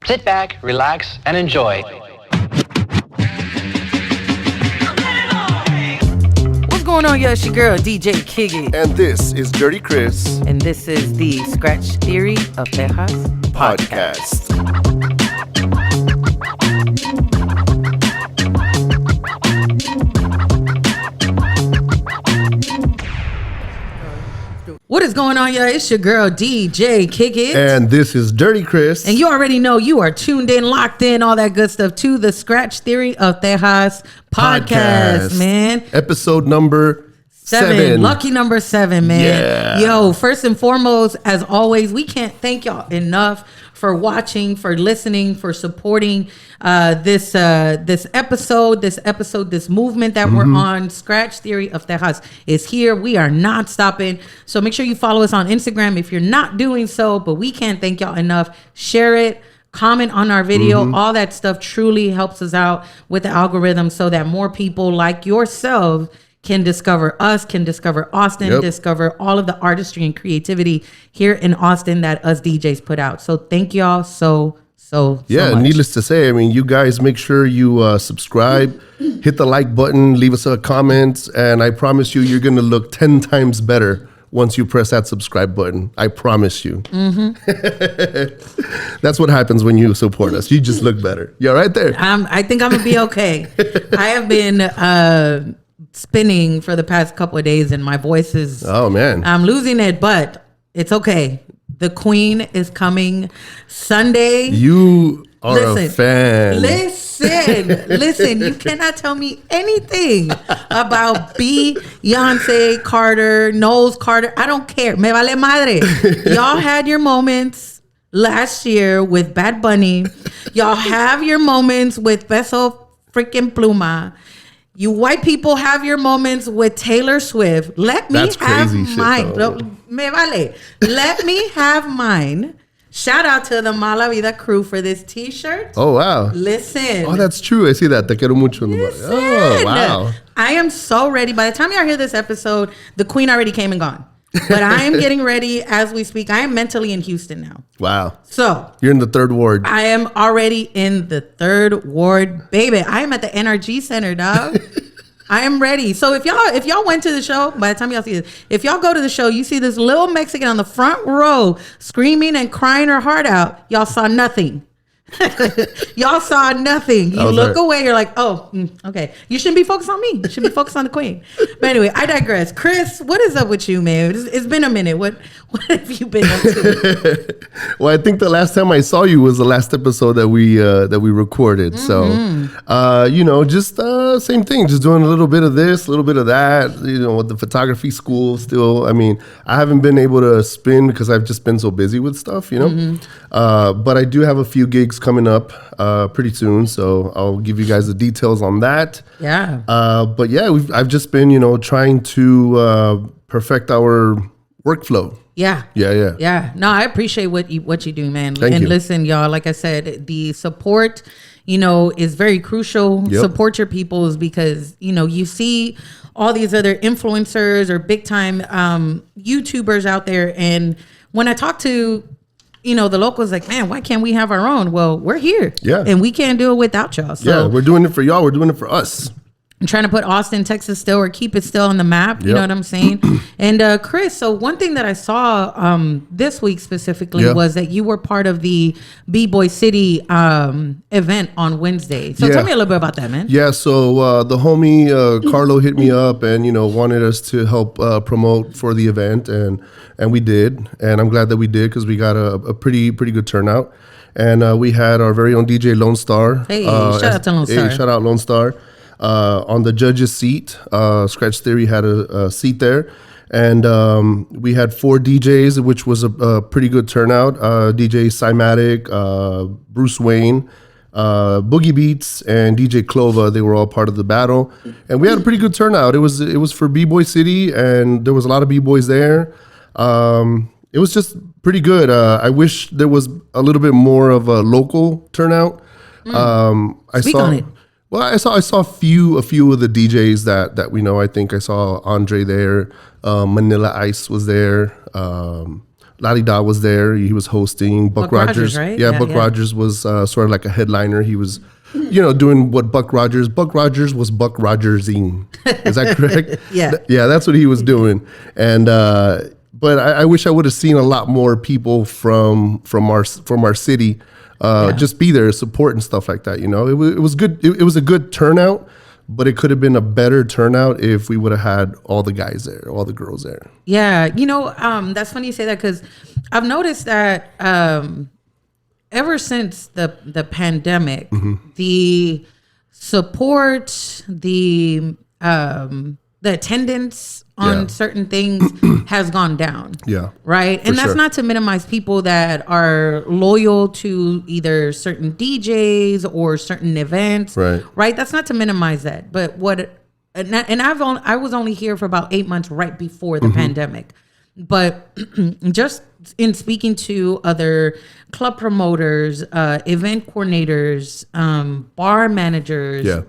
Sit back, relax, and enjoy. What's going on, y'all? It's your girl, DJ Kickit. And this is DirrtyXris. And this is the Scratch Theory of Texas podcast. What is going on, y'all? It's your girl, DJ Kickit. And this is DirrtyXris. And you already know you are tuned in, locked in, all that good stuff to the Scratch Theory of Texas podcast, man. Episode number 7. Lucky number 7, man. Yeah. Yo, first and foremost, as always, we can't thank y'all enough for watching, for listening, for supporting this episode, this movement that we're on. Scratch Theory of Texas is here. We are not stopping. So make sure you follow us on Instagram if you're not doing so, but we can't thank y'all enough. Share it. Comment on our video. All that stuff truly helps us out with the algorithm so that more people like yourself can discover us, can discover Austin, discover all of the artistry and creativity here in Austin that us DJs put out. So thank y'all so much. Needless to say, I mean, you guys make sure you subscribe, hit the like button, leave us a comment, and I promise you're going to look 10 times better once you press that subscribe button. I promise you. That's what happens when you support us. You just look better. You're right there. I think I'm going to be okay. I have been spinning for the past couple of days and my voice is I'm losing it, but it's okay. The Queen is coming Sunday. You are a fan. Listen, you cannot tell me anything about Beyonce Carter, Knowles Carter. I don't care. Me vale madre. Y'all had your moments last year with Bad Bunny. Y'all have your moments with Peso freaking Pluma. You white people have your moments with Taylor Swift. Let me have mine. Me vale. Let me have mine. Shout out to the Mala Vida crew for this t-shirt. Oh, wow. Listen. Oh, that's true. I see that. Te quiero mucho. Oh, wow. I am so ready. By the time y'all hear this episode, the Queen already came and gone. But I am getting ready as we speak. I am mentally in Houston now. Wow. So you're in the 3rd ward. I am already in the 3rd ward, baby. I am at the NRG Center, dog. I am ready. So if y'all went to the show, by the time y'all see this, if y'all go to the show, you see this little Mexican on the front row screaming and crying her heart out. Y'all saw nothing. Y'all saw nothing. You look away. You're like, oh, okay. You shouldn't be focused on me. You should be focused on the Queen. But anyway, I digress. Chris, what is up with you, man? It's been a minute. What have you been up to? Well, I think the last time I saw you was the last episode that we recorded. So, just same thing. Just doing a little bit of this, a little bit of that. With the photography school still. I mean, I haven't been able to spin because I've just been so busy with stuff. But I do have a few gigs coming up pretty soon, so I'll give you guys the details on that. Yeah. But yeah, I've just been, trying to perfect our workflow. Yeah. No, I appreciate what you do, man. Thank you. Listen, y'all, like I said, the support, is very crucial. Yep. Support your peoples because, you see all these other influencers or big time YouTubers out there. And when I talk to the locals, like, man, why can't we have our own? Well, we're here. Yeah. And we can't do it without y'all. So yeah, we're doing it for y'all. We're doing it for us. I'm trying to put Austin, Texas still, or keep it still on the map. You know what I'm saying? And Chris, so one thing that I saw this week specifically was that you were part of the B-Boy City event on Wednesday. So tell me a little bit about that, man. Yeah, so the homie Carlo hit me up and, wanted us to help promote for the event. And we did. And I'm glad that we did because we got a pretty good turnout. And we had our very own DJ Lone Star. Hey, shout out to Lone Star. Hey, shout out Lone Star. On the judge's seat, Scratch Theory had a seat there. And we had 4 DJs, which was a pretty good turnout. DJ Cymatic, Bruce Wayne, Boogie Beats, and DJ Clova. They were all part of the battle. And we had a pretty good turnout. It was for B-Boy City, and there was a lot of B-Boys there. It was just pretty good. I wish there was a little bit more of a local turnout. Speak on it. Well, I saw a few of the DJs that we know. I think I saw Andre there. Manila Ice was there. Lottie Da was there. He was hosting. Buck Rogers, right? Yeah, Buck Rogers was sort of like a headliner. He was, doing what Buck Rogers was Buck Rogersing. Is that correct? Yeah, that's what he was doing. And but I wish I would have seen a lot more people from our city just be there, support and stuff like that. It was good. It was a good turnout. But it could have been a better turnout if we would have had all the guys there, all the girls there. Yeah, that's funny you say that because I've noticed that ever since the pandemic, the support, the attendance on certain things has gone down. Yeah. Right. And that's not to minimize people that are loyal to either certain DJs or certain events. Right. That's not to minimize that. But I was only here for about 8 months right before the pandemic. But just in speaking to other club promoters, event coordinators, bar managers,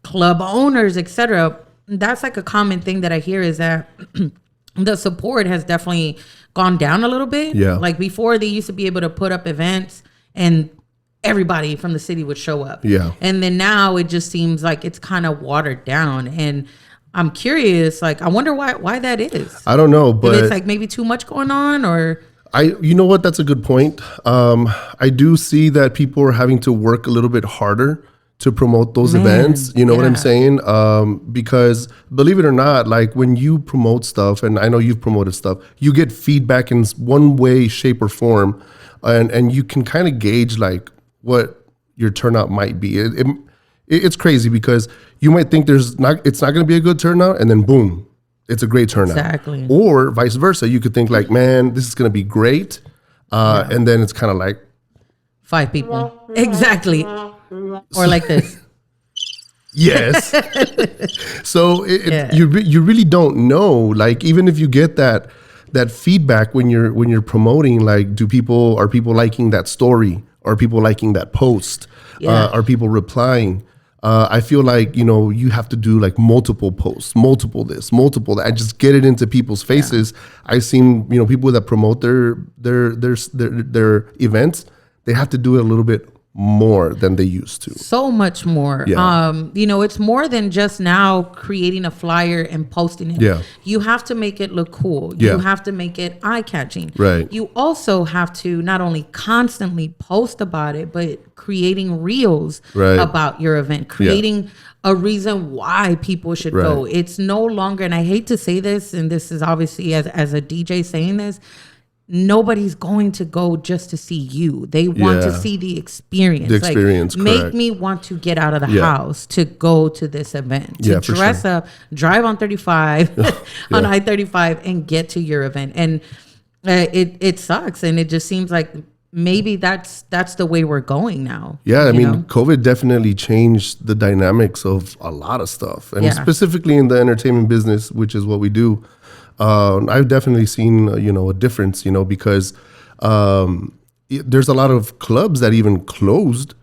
club owners, etc., that's like a common thing that I hear is that the support has definitely gone down a little bit. Yeah. Like before they used to be able to put up events and everybody from the city would show up. Yeah. And then now it just seems like it's kind of watered down. And I'm curious, like, I wonder why that is. I don't know, but if it's like maybe too much going on or. You know what? That's a good point. I do see that people are having to work a little bit harder to promote those events. You know what I'm saying? Because believe it or not, like when you promote stuff, and I know you've promoted stuff, you get feedback in one way, shape or form. And you can kind of gauge like what your turnout might be. It's crazy because you might think it's not going to be a good turnout. And then boom, it's a great turnout. Exactly. Or vice versa. You could think like, man, this is going to be great. And then it's kind of like 5 people. Exactly. Or like this. Yes. So you really don't know. Like even if you get that feedback when you're promoting, like are people liking that story? Are people liking that post? Are people replying? I feel like you have to do like multiple posts, multiple this, multiple that. I just get it into people's faces. I've seen people that promote their events. They have to do it a little bit more than they used to. So much more. Yeah. It's more than just now creating a flyer and posting it. Yeah. You have to make it look cool. Yeah. You have to make it eye-catching. Right. You also have to not only constantly post about it, but creating reels about your event, creating a reason why people should go. It's no longer, and I hate to say this, and this is obviously as a DJ saying this, nobody's going to go just to see you. They want to see the experience. The experience, like, make me want to get out of the house to go to this event, to dress up, drive on 35, on I-35 and get to your event. And it sucks. And it just seems like maybe that's the way we're going now. Yeah, I mean, COVID definitely changed the dynamics of a lot of stuff. And specifically in the entertainment business, which is what we do. I've definitely seen, a difference, because there's a lot of clubs that even closed.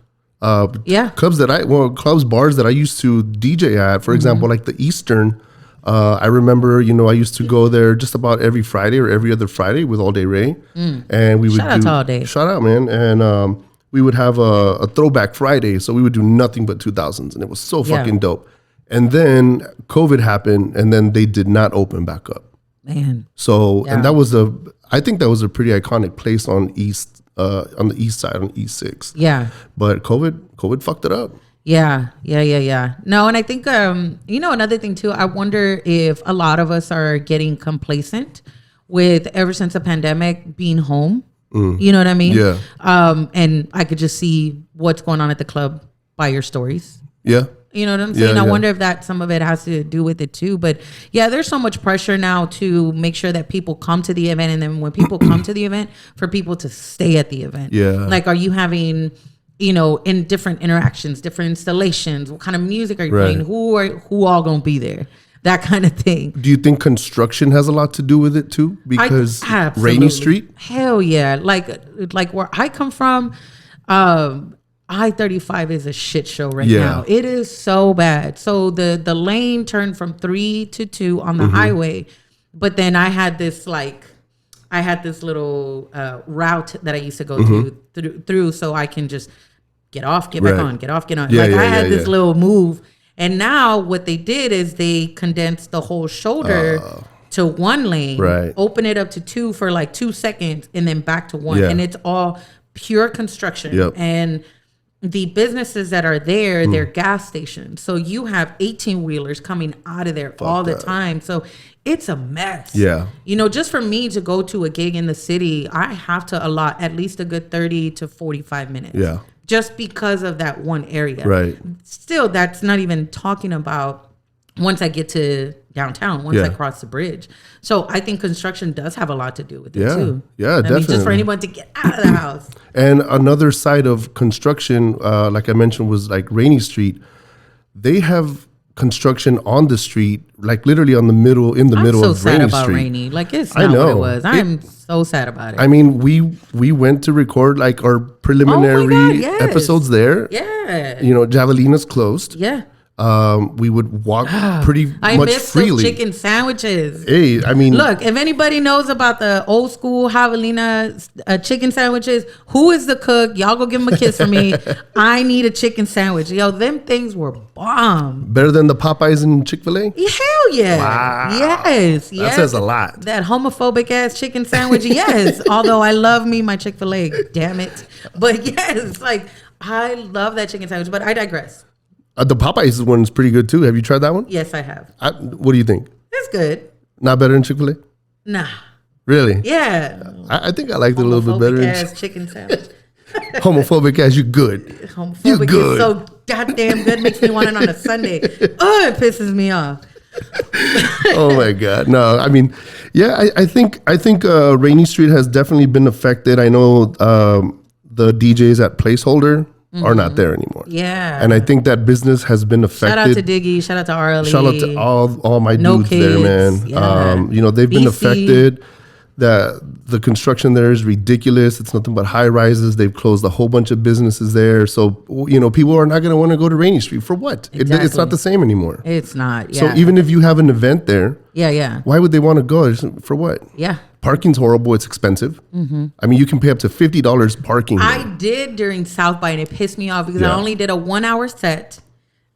Bars that I used to DJ at, for example, like the Eastern. I remember, I used to go there just about every Friday or every other Friday with All Day Ray. And we would shout out to All Day. Shout out, man. And we would have a throwback Friday. So we would do nothing but 2000s. And it was so fucking dope. And then COVID happened and then they did not open back up. Man. So, and I think that was a pretty iconic place on the east side, on E6. Yeah. But COVID fucked it up. Yeah. No, and I think, another thing too, I wonder if a lot of us are getting complacent with ever since the pandemic being home. You know what I mean? Yeah. And I could just see what's going on at the club by your stories. Yeah. You know what I'm saying? I wonder if some of it has to do with it too. But yeah, there's so much pressure now to make sure that people come to the event. And then when people come to the event, for people to stay at the event. Yeah. Like, are you having, in different interactions, different installations? What kind of music are you playing? Who all going to be there? That kind of thing. Do you think construction has a lot to do with it too? Because Rainy Street? Hell yeah. Like where I come from, I-35 is a shit show right now. It is so bad. So the lane turned from 3 to 2 on the highway, but then I had this I had this little route that I used to go through so I can just get off, get back on, get off, get on. Yeah, I had this little move. And now what they did is they condensed the whole shoulder to one lane, open it up to two for like 2 seconds, and then back to one. And it's all pure construction. And the businesses that are there, they're gas stations. So you have 18-wheelers coming out of there all the time. So it's a mess. Yeah. You know, just for me to go to a gig in the city, I have to allot at least a good 30 to 45 minutes. Yeah. Just because of that one area. Right. Still, that's not even talking about once I get to downtown, once I cross the bridge. So I think construction does have a lot to do with it too. Yeah, definitely. I mean, just for anyone to get out of the house. And another side of construction, like I mentioned, was like Rainy Street. They have construction on the street, like literally on the middle, in the middle of Rainy Street. I'm so sad about Rainy. Like, it's not what it was. I'm so sad about it. I mean, we went to record like our preliminary episodes there. Yeah. You know, Javelina's closed. Yeah. We would walk pretty much miss freely. Those chicken sandwiches. Hey, I mean, look, if anybody knows about the old school Javelina chicken sandwiches, who is the cook? Y'all go give him a kiss for me. I need a chicken sandwich. Yo, them things were bomb. Better than the Popeyes and Chick-fil-A? Hell yeah. Wow. Yes. That says a lot. That homophobic ass chicken sandwich. Yes. Although I love me my Chick-fil-A. Damn it. But yes, like I love that chicken sandwich, but I digress. The Popeyes one is pretty good too. Have you tried that one? Yes, I have. What do you think? It's good. Not better than Chick-fil-A? Nah. Really? Yeah. I think I liked it a little bit better. Homophobic ass chicken sandwich. Homophobic ass, you good. Homophobic you good. Is so goddamn good. Makes me want it on a Sunday. Oh, it pisses me off. Oh my God. No, I mean, yeah, I think Rainy Street has definitely been affected. I know the DJs at Placeholder are not there anymore. Yeah. And I think that business has been affected. Shout out to Diggy. Shout out to Arlie. Shout out to all my dudes there, man. Yeah. You know, they've been affected. The construction there is ridiculous. It's nothing but high rises. They've closed a whole bunch of businesses there. So, you know, people are not going to want to go to Rainy Street. For what? Exactly. It's not the same anymore. It's not. Yeah. So even if you have an event there, why would they want to go? For what? Yeah. Parking's horrible. It's expensive. Mm-hmm. I mean, you can pay up to $50 parking. I did during South by, and it pissed me off because I only did a 1 hour set,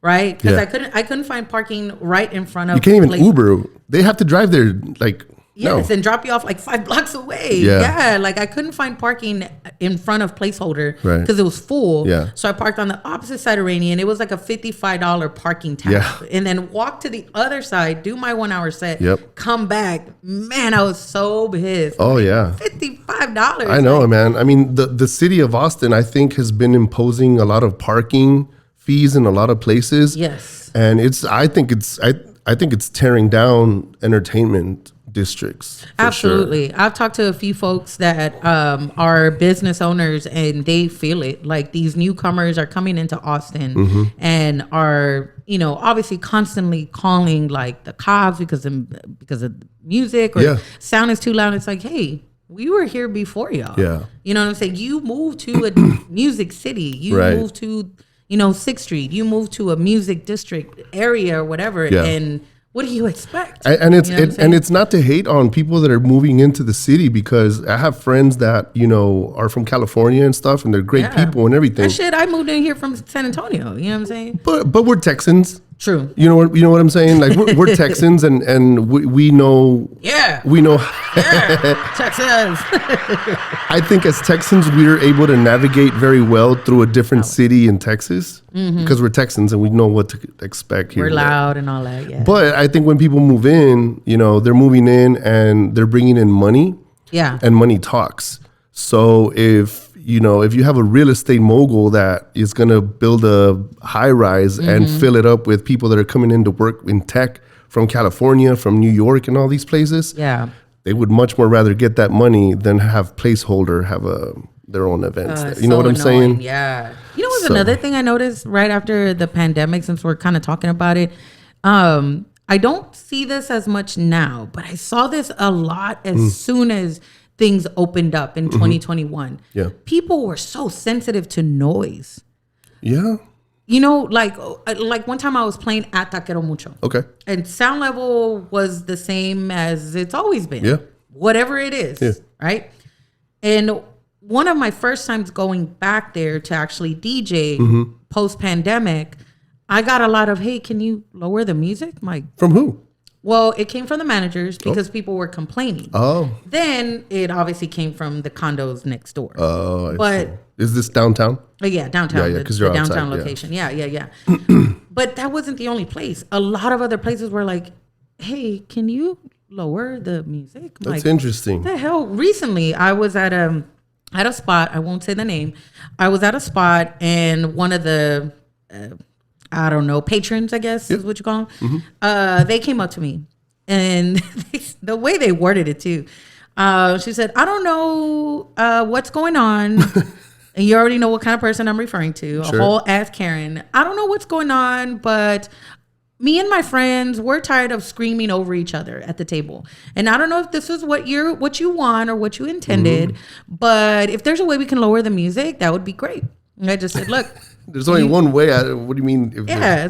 right? Because I couldn't find parking right in front of. You can't even Uber. They have to drive there like. Yes, and drop you off like 5 blocks away. Yeah, like I couldn't find parking in front of Placeholder because it was full. Yeah. So I parked on the opposite side of Rainy, and it was like a $55 parking tab. Yeah. And then walk to the other side, do my 1 hour set, come back. Man, I was so pissed. Oh, yeah. $55. I know, man. I mean, the city of Austin, I think, has been imposing a lot of parking fees in a lot of places. Yes. And I think it's tearing down entertainment districts. Absolutely. Sure. I've talked to a few folks that are business owners, and they feel it. Like, these newcomers are coming into Austin and are, you know, obviously constantly calling like the cops because of music or sound is too loud. It's like, hey, we were here before y'all. Yeah. You know what I'm saying? You moved to a music city. You moved to, you know, 6th Street. You moved to a music district area or whatever. Yeah. And what do you expect? And it's not to hate on people that are moving into the city, because I have friends that, you know, are from California and stuff, and they're great people and everything. That shit, I moved in here from San Antonio. You know what I'm saying? But we're Texans. True. You know what I'm saying? Like, we're Texans, and we know. Yeah. We know. Yeah. Texans. I think as Texans, we're able to navigate very well through a different city in Texas because we're Texans and we know what to expect here. We're loud and all that. Yeah. But I think when people move in, you know, they're moving in and they're bringing in money. Yeah. And money talks. So if you have a real estate mogul that is going to build a high rise and fill it up with people that are coming in to work in tech from California, from New York, and all these places, they would much more rather get that money than have Placeholder have their own events. You know what I'm saying? Yeah. You know what's another thing I noticed right after the pandemic, since we're kind of talking about it? I don't see this as much now, but I saw this a lot as soon as things opened up in 2021. Yeah. People were so sensitive to noise. Yeah. You know, like one time I was playing at Taquero Mucho. Okay. And sound level was the same as it's always been. Yeah. whatever it is, right? And one of my first times going back there to actually DJ post-pandemic, I got a lot of, hey, can you lower the music? I'm like, from who? Well, it came from the managers because people were complaining. Oh. Then it obviously came from the condos next door. Oh, I see. Is this downtown? Yeah, downtown. Yeah, because you're outside, downtown location. Yeah. But that wasn't the only place. A lot of other places were like, hey, can you lower the music? That's interesting. What the hell? Recently, I was at a spot. I won't say the name. I was at a spot and one of the, I don't know, patrons, I guess is what you call them. They came up to me and the way they worded it too. She said, I don't know what's going on. And you already know what kind of person I'm referring to. A whole ass Karen. I don't know what's going on, but me and my friends, we're tired of screaming over each other at the table. And I don't know if this is what you want or what you intended, but if there's a way we can lower the music, that would be great. And I just said, look. There's only one way. What do you mean?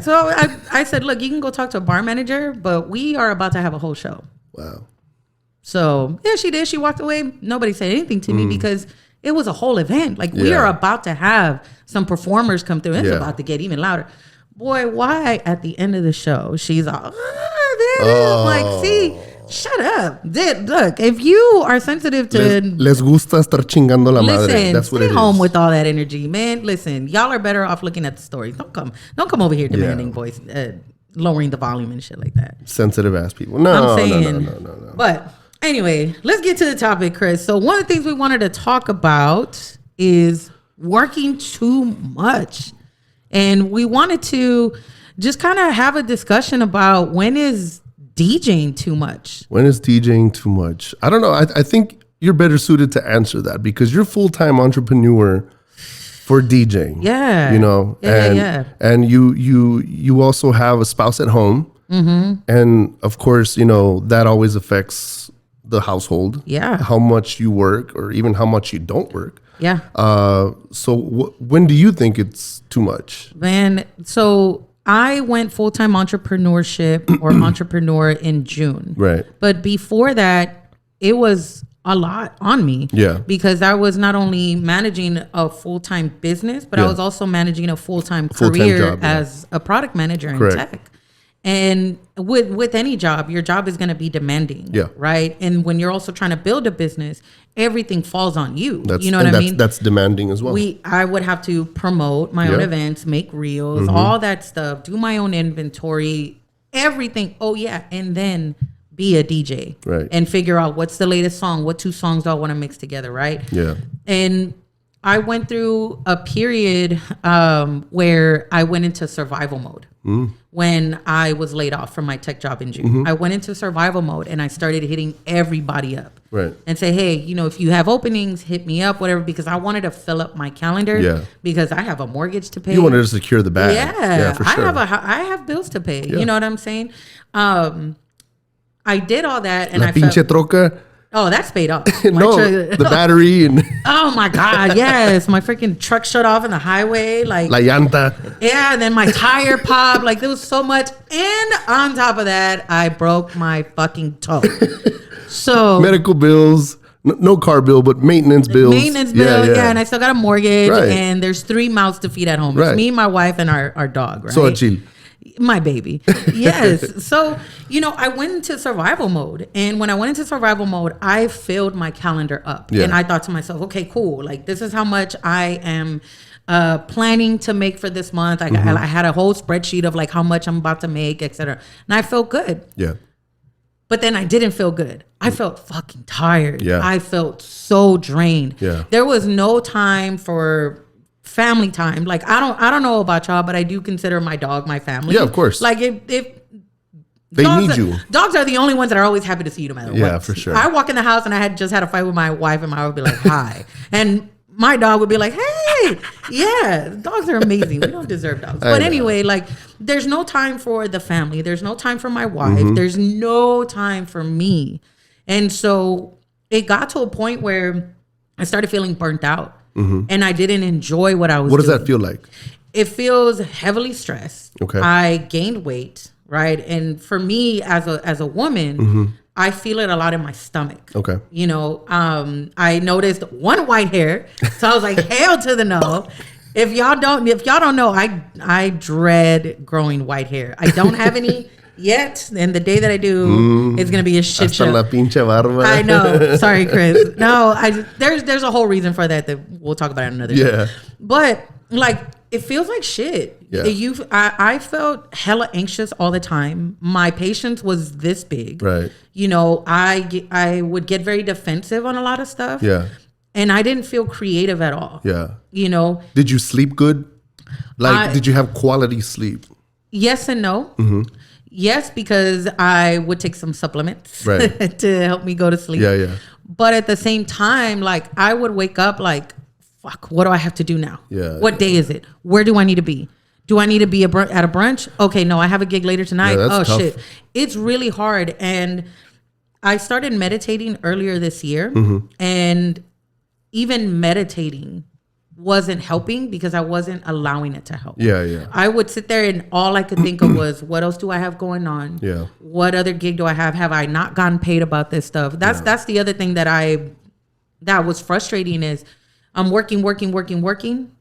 So I said, look, you can go talk to a bar manager, but we are about to have a whole show. Wow. So yeah, she did. She walked away. Nobody said anything to me because it was a whole event. Like we are about to have some performers come through. It's about to get even louder. Boy, why at the end of the show, she's all, like, see, shut up. Look, if you are sensitive to... Les gusta estar chingando la madre. Listen, That's what it is. Stay home with all that energy, man. Listen, y'all are better off looking at the stories. Don't come over here demanding voice, lowering the volume and shit like that. Sensitive ass people. No, I'm saying, no. But anyway, let's get to the topic, Chris. So one of the things we wanted to talk about is working too much. And we wanted to just kind of have a discussion about when is DJing too much? When is DJing too much? I don't know. I think you're better suited to answer that because you're a full-time entrepreneur for DJing. Yeah. You know, and you also have a spouse at home. And of course, you know, that always affects the household. Yeah. How much you work or even how much you don't work. Yeah. So when do you think it's too much? Man, so I went full-time entrepreneurship or entrepreneur in June. Right. But before that, it was a lot on me. Yeah. Because I was not only managing a full-time business, but I was also managing a full-time career job, as a product manager in Correct. tech. And with any job, your job is going to be demanding, right? And when you're also trying to build a business, everything falls on you. You know what I mean? That's demanding as well. I would have to promote my own events, make reels, all that stuff, do my own inventory, everything. Oh yeah, and then be a DJ, right? And figure out what's the latest song, what 2 songs do I want to mix together, right? Yeah. And I went through a period where I went into survival mode. When I was laid off from my tech job in June. I went into survival mode and I started hitting everybody up. Right. And say, hey, you know, if you have openings, hit me up, whatever, because I wanted to fill up my calendar because I have a mortgage to pay. You wanted to secure the bag. Yeah, for sure. I have bills to pay. You know what I'm saying? I did all that and La pinche troca. Oh, that's paid off. No, the battery and oh my God, yes. My freaking truck shut off in the highway. Like la llanta. Yeah, and then my tire popped. Like there was so much. And on top of that, I broke my fucking toe. So medical bills, no car bill, but maintenance bills. Maintenance bill, yeah. And I still got a mortgage. Right. And there's 3 mouths to feed at home. Right. It's me, my wife, and our dog, right? So chill. My baby. Yes. So, you know, I went into survival mode. And when I went into survival mode, I filled my calendar up. Yeah. And I thought to myself, okay, cool. Like, this is how much I am planning to make for this month. I had a whole spreadsheet of like how much I'm about to make, etc. And I felt good. Yeah. But then I didn't feel good. I felt fucking tired. Yeah. I felt so drained. Yeah. There was no time for family time. Like I don't know about y'all, but I do consider my dog my family. Yeah, of course. Like if they need you. Dogs are the only ones that are always happy to see you no matter what. Yeah, for sure. I walk in the house and I had just had a fight with my wife and my wife would be like, hi. And my dog would be like, hey. Yeah, dogs are amazing. We don't deserve dogs. But anyway, like there's no time for the family. There's no time for my wife. There's no time for me. And so it got to a point where I started feeling burnt out. And I didn't enjoy what I was doing. What does that feel like? It feels heavily stressed. Okay. I gained weight, right? And for me as a woman, I feel it a lot in my stomach. Okay. You know, I noticed one white hair. So I was like, hell to the no. If y'all don't know, I dread growing white hair. I don't have any yet. And the day that I do, it's going to be a shit show. La pinche barba. I know. Sorry, Chris. No, there's a whole reason for that we'll talk about another day. But like, it feels like shit. Yeah. I felt hella anxious all the time. My patience was this big. Right. You know, I would get very defensive on a lot of stuff. Yeah. And I didn't feel creative at all. Yeah. You know. Did you sleep good? Like, did you have quality sleep? Yes and no. Mm-hmm. Yes, because I would take some supplements right. to help me go to sleep. Yeah, yeah. But at the same time, like, I would wake up like, fuck, what do I have to do now? Yeah. What day is it? Where do I need to be? Do I need to be at a brunch? Okay, no, I have a gig later tonight. Yeah, that's tough. Shit. It's really hard. And I started meditating earlier this year. Mm-hmm. And even meditating wasn't helping because I wasn't allowing it to help. Yeah, yeah. I would sit there and all I could think of was, what else do I have going on? Yeah. What other gig do I have? Have I not gotten paid about this stuff? That's the other thing that was frustrating is I'm working.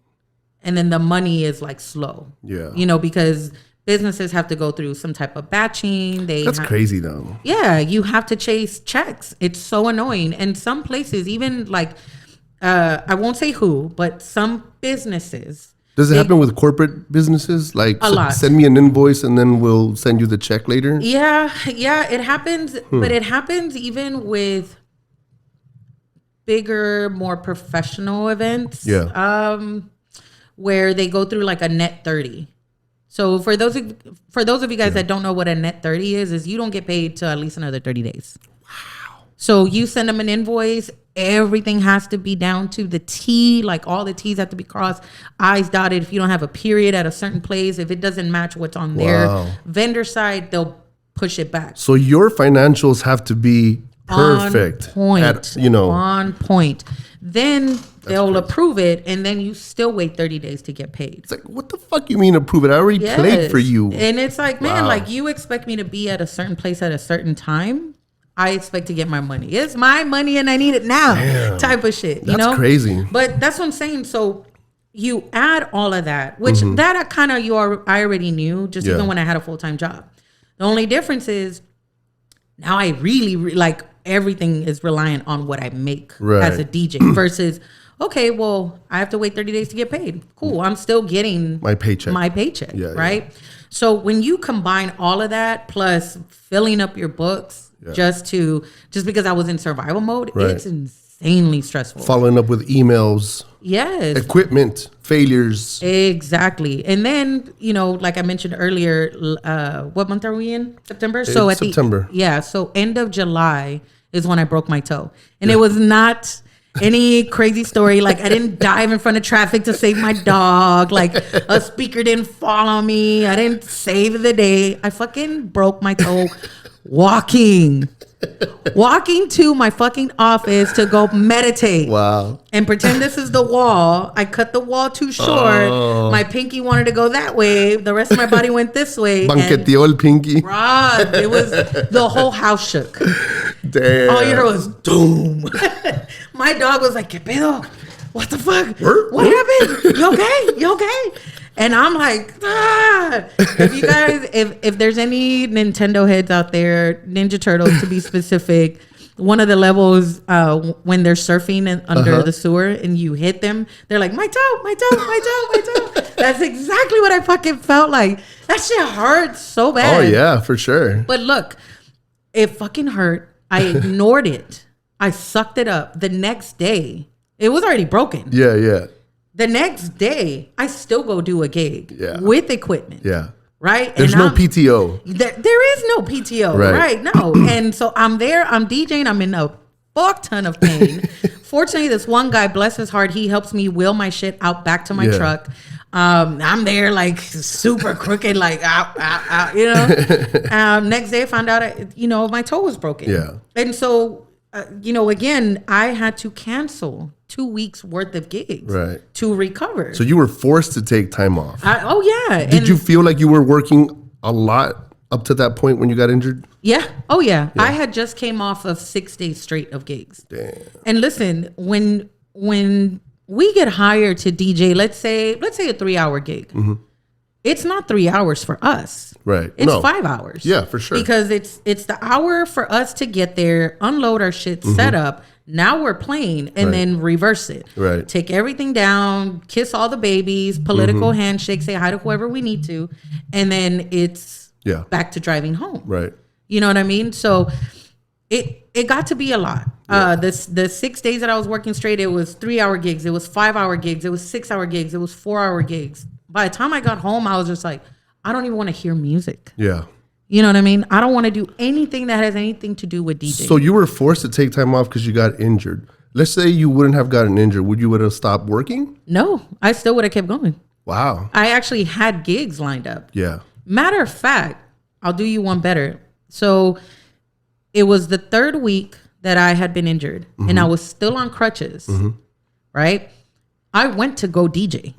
And then the money is like slow. Yeah. You know, because businesses have to go through some type of batching. That's crazy though. Yeah. You have to chase checks. It's so annoying. And some places, even like, I won't say who, but some businesses. Does it happen with corporate businesses? Like, a lot. Send me an invoice and then we'll send you the check later? Yeah, it happens. But it happens even with bigger, more professional events. Yeah. Where they go through like a net 30. So for those of you guys that don't know what a net 30 is you don't get paid till at least another 30 days. Wow. So you send them an invoice, everything has to be down to the T, like all the T's have to be crossed, I's dotted. If you don't have a period at a certain place, if it doesn't match what's on their vendor side, they'll push it back. So your financials have to be perfect. On point. On point. Then they'll approve it, and then you still wait 30 days to get paid. It's like, what the fuck you mean approve it? I already played for you. And it's like, man, like you expect me to be at a certain place at a certain time. I expect to get my money. It's my money and I need it now. Damn. Type of shit. That's crazy. But that's what I'm saying. So you add all of that, which that I kind of I already knew just even when I had a full-time job. The only difference is now I really like everything is reliant on what I make as a DJ versus, okay, well, I have to wait 30 days to get paid. Cool. I'm still getting my paycheck. Right? Yeah. So when you combine all of that plus filling up your books just because I was in survival mode, it's insanely stressful. Following up with emails. Yes. Equipment, failures. Exactly. And then, like I mentioned earlier, what month are we in? September? So at September. So end of July is when I broke my toe. And it was not any crazy story. Like I didn't dive in front of traffic to save my dog. Like a speaker didn't fall on me. I didn't save the day. I fucking broke my toe walking to my fucking office to go meditate. Wow. And pretend this is the wall. I cut the wall too short. My pinky wanted to go that way. The rest of my body went this way. Banqueteó el pinky. Rob, it was the whole house shook. Damn. All you heard was doom. My dog was like, ¿Qué pedo? What the fuck? What happened? You okay? And I'm like, If you guys, if there's any Nintendo heads out there, Ninja Turtles to be specific, one of the levels when they're surfing under the sewer and you hit them, they're like, my toe. That's exactly what I fucking felt like. That shit hurts so bad. Oh yeah, for sure. But look, it fucking hurt. I ignored it. I sucked it up. The next day, it was already broken. Yeah. The next day, I still go do a gig with equipment. Yeah. Right? There's no PTO. There is no PTO. Right? No. And so I'm there. I'm DJing. I'm in a fuck ton of pain. Fortunately, this one guy, bless his heart, he helps me wheel my shit out back to my truck. I'm there like super crooked, like out, next day I found out, my toe was broken. Yeah. And so, again, I had to cancel 2 weeks worth of gigs to recover. So you were forced to take time off. Yeah. Did you feel like you were working a lot up to that point when you got injured? Yeah. Oh yeah. I had just came off of 6 days straight of gigs. Damn. And listen, when we get hired to DJ, let's say a 3-hour gig. Mm-hmm. It's not 3 hours for us. Right. It's 5 hours. Yeah, for sure. Because it's the hour for us to get there, unload our shit, set up. Now we're playing and then reverse it. Right. Take everything down, kiss all the babies, political handshake, say hi to whoever we need to. And then it's back to driving home. Right. You know what I mean? So it got to be a lot. The 6 days that I was working straight, it was 3-hour gigs. It was 5-hour gigs. It was 6-hour gigs. It was 4-hour gigs. By the time I got home, I was just like, I don't even want to hear music. Yeah. You know what I mean? I don't want to do anything that has anything to do with DJing. So you were forced to take time off because you got injured. Let's say you wouldn't have gotten injured. Would you have stopped working? No, I still would have kept going. Wow. I actually had gigs lined up. Yeah. Matter of fact, I'll do you one better. So it was the 3rd week that I had been injured and I was still on crutches, right? I went to go DJ.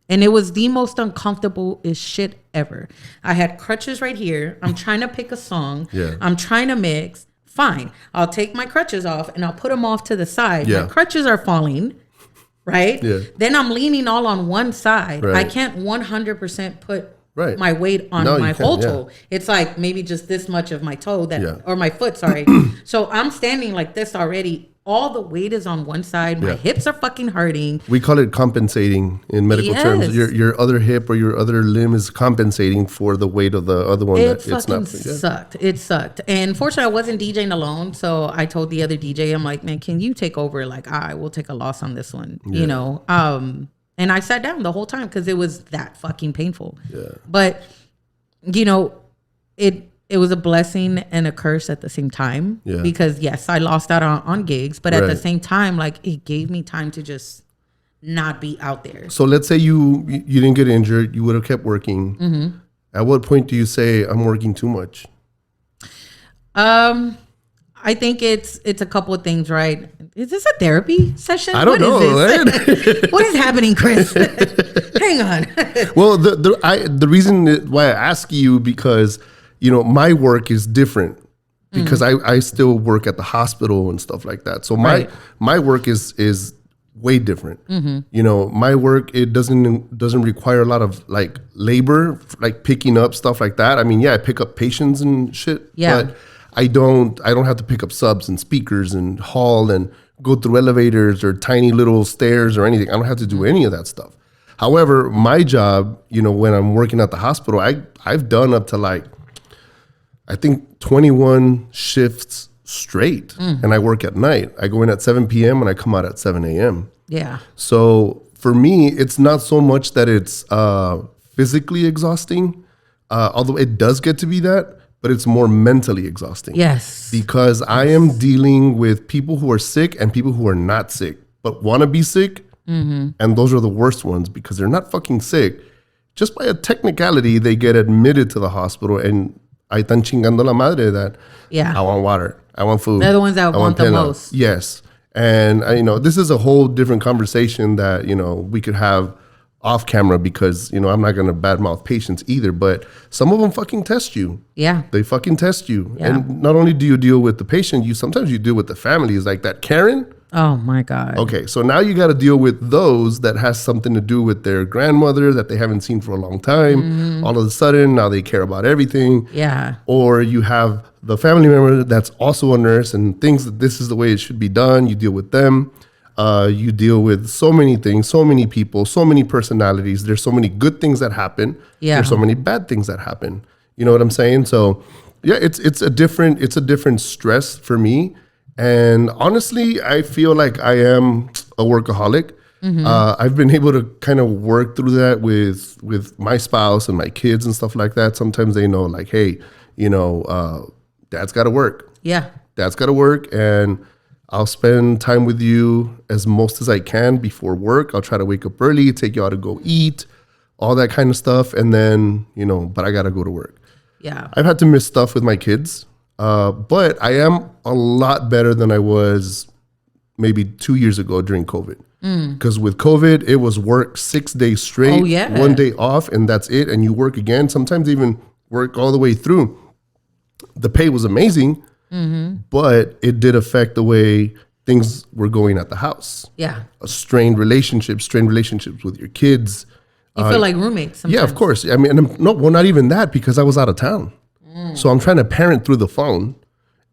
And it was the most uncomfortable shit ever. I had crutches right here. I'm trying to pick a song. Yeah. I'm trying to mix. Fine. I'll take my crutches off and I'll put them off to the side. Yeah. My crutches are falling, right? Yeah. Then I'm leaning all on one side. Right. I can't 100% put Right. my weight on No, my you whole can't, yeah. toe. It's like maybe just this much of my toe or my foot, sorry. So I'm standing like this already. All the weight is on one side. My hips are fucking hurting. We call it compensating in medical terms. Your other hip or your other limb is compensating for the weight of the other one. It fucking sucked. It sucked. And fortunately, I wasn't DJing alone. So I told the other DJ, I'm like, man, can you take over? Like, I will take a loss on this one, you know? And I sat down the whole time because it was that fucking painful. Yeah. But, you know, it was a blessing and a curse at the same time. Yeah. Because, yes, I lost out on gigs. But at the same time, like, it gave me time to just not be out there. So let's say you didn't get injured. You would have kept working. At what point do you say, I'm working too much? I think it's a couple of things, right? Is this a therapy session? I don't know. What is happening, Chris? Hang on. Well, the reason why I ask you, because, you know, my work is different because I still work at the hospital and stuff like that. So my work is way different. You know, my work, it doesn't require a lot of like labor, like picking up stuff like that. I mean, I pick up patients and shit. Yeah. But I don't have to pick up subs and speakers and haul and go through elevators or tiny little stairs or anything. I don't have to do any of that stuff. However, my job, you know, when I'm working at the hospital, I've done up to like, I think 21 shifts straight, and I work at night. I go in at 7 p.m. and I come out at 7 a.m. Yeah. So for me, it's not so much that it's physically exhausting, although it does get to be that, but it's more mentally exhausting. Yes. Because I am dealing with people who are sick and people who are not sick, but want to be sick. And those are the worst ones because they're not fucking sick. Just by a technicality, they get admitted to the hospital and ahí están chingando la madre that I want water, I want food. They're the ones that want the most. Yes. And, you know, this is a whole different conversation that, you know, we could have off camera because, you know, I'm not going to badmouth patients either, but some of them fucking test you. Yeah. They fucking test you. Yeah. And not only do you deal with the patient, sometimes you deal with the families, like that Karen. Oh my God. Okay, so now you got to deal with those that has something to do with their grandmother that they haven't seen for a long time. All of a sudden, now they care about everything. Yeah. Or you have the family member that's also a nurse and thinks that this is the way it should be done. You deal with them. You deal with so many things, so many people, so many personalities. There's so many good things that happen. Yeah. There's so many bad things that happen. You know what I'm saying? So yeah, it's a different stress for me. And honestly, I feel like I am a workaholic. I've been able to kind of work through that with my spouse and my kids and stuff like that. Sometimes they know like, hey, you know, dad's got to work. Yeah. Dad's got to work. And I'll spend time with you as most as I can before work. I'll try to wake up early, take you out to go eat, all that kind of stuff. And then, you know, but I got to go to work. Yeah. I've had to miss stuff with my kids. But I am a lot better than I was maybe 2 years ago during COVID. Because with COVID, it was work 6 days straight, 1 day off, and that's it. And you work again, sometimes even work all the way through. The pay was amazing, but it did affect the way things were going at the house. Yeah. Strained relationships with your kids. You feel like roommates sometimes. Yeah, of course. I mean, not even that, because I was out of town. So I'm trying to parent through the phone.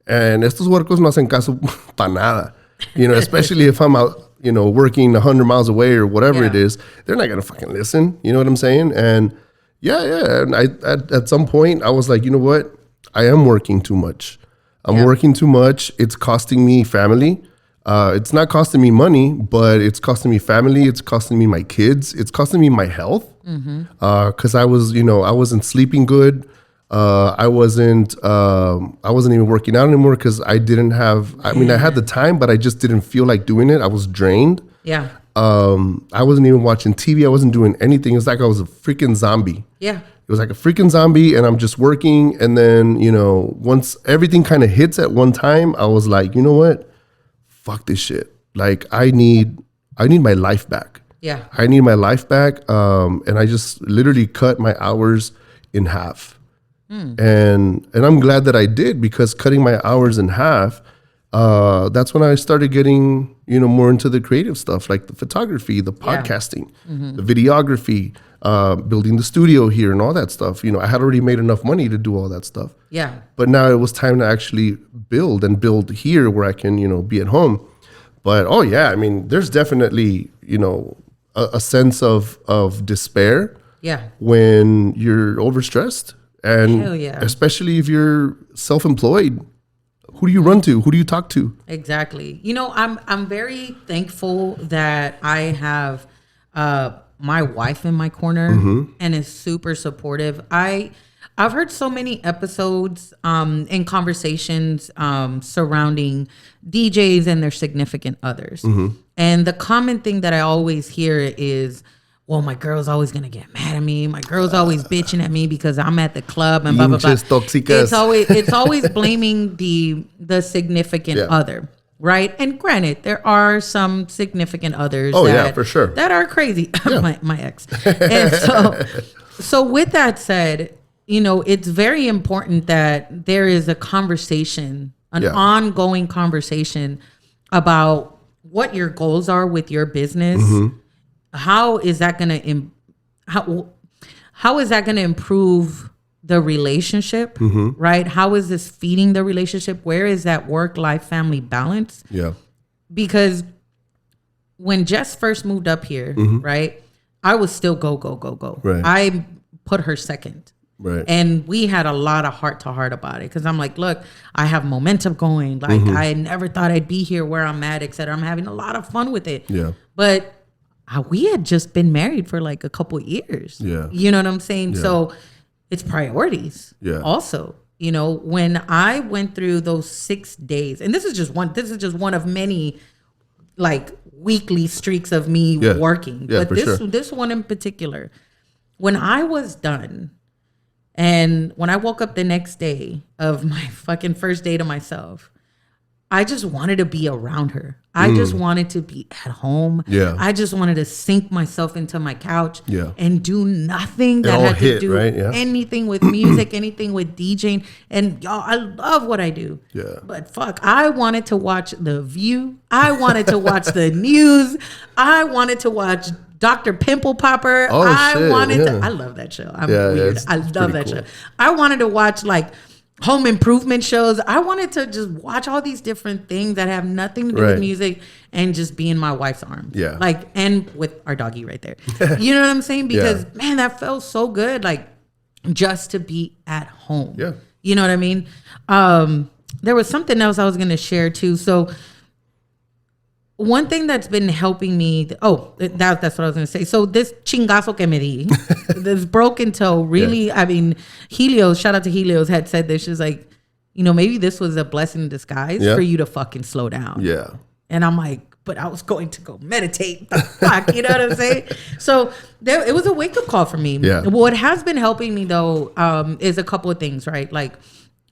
And estos huercos no hacen caso pa nada. You know, especially if I'm out, you know, working 100 miles away or whatever it is, they're not going to fucking listen. You know what I'm saying? And and at some point I was like, you know what? I am working too much. I'm working too much. It's costing me family. It's not costing me money, but it's costing me family. It's costing me my kids. It's costing me my health. Because I wasn't sleeping good. I wasn't even working out anymore because I didn't have. I mean, I had the time, but I just didn't feel like doing it. I was drained. Yeah. I wasn't even watching TV. I wasn't doing anything. It's like I was a freaking zombie. Yeah. It was like a freaking zombie, and I'm just working. And then, you know, once everything kind of hits at one time, I was like, you know what? Fuck this shit. Like, I need my life back. Yeah. I need my life back. And I just literally cut my hours in half. And I'm glad that I did, because cutting my hours in half, that's when I started getting, you know, more into the creative stuff, like the photography, the podcasting, the videography, building the studio here and all that stuff. You know, I had already made enough money to do all that stuff. Yeah. But now it was time to actually build here where I can, you know, be at home. But, oh yeah, I mean, there's definitely, you know, a sense of despair when you're overstressed. And especially if you're self-employed, who do you run to? Who do you talk to? Exactly. You know, I'm very thankful that I have my wife in my corner and is super supportive. I've heard so many episodes and conversations surrounding DJs and their significant others. And the common thing that I always hear is, well, my girl's always gonna get mad at me. My girl's always bitching at me because I'm at the club and blah blah blah. It's always blaming the significant other, right? And granted, there are some significant others. For sure, that are crazy. my ex. And so with that said, you know, it's very important that there is a conversation, an ongoing conversation about what your goals are with your business. How is that going to how is that going to improve the relationship, right? How is this feeding the relationship? Where is that work-life family balance? Yeah. Because when Jess first moved up here, right, I was still go. Right. I put her second. Right. And we had a lot of heart-to-heart about it, because I'm like, look, I have momentum going. Like, I never thought I'd be here where I'm at, et cetera. I'm having a lot of fun with it. Yeah. But we had just been married for like a couple of years. Yeah. You know what I'm saying? Yeah. So it's priorities. Yeah. Also, you know, when I went through those 6 days, and this is just one of many like weekly streaks of me working. Yeah, but this one in particular, when I was done, and when I woke up the next day of my fucking first day to myself, I just wanted to be around her. I just wanted to be at home. Yeah. I just wanted to sink myself into my couch and do nothing that had to do anything with music, anything with DJing. And y'all, I love what I do. Yeah. But fuck, I wanted to watch The View. I wanted to watch the news. I wanted to watch Dr. Pimple Popper. I love that show. I'm weird. I love that show. I wanted to watch like home improvement shows. I wanted to just watch all these different things that have nothing to do with music and just be in my wife's arms. Yeah. Like, and with our doggy right there. You know what I'm saying? Because man, that felt so good. Like, just to be at home. Yeah. You know what I mean? There was something else I was going to share too. So one thing that's been helping me, that's what I was going to say. So this chingazo que me di, this broken toe, really, I mean, Helios, shout out to Helios, had said this. She's like, you know, maybe this was a blessing in disguise for you to fucking slow down. Yeah. And I'm like, but I was going to go meditate. Fuck, you know what I'm saying? So it was a wake-up call for me. Yeah. What has been helping me, though, is a couple of things, right? Like,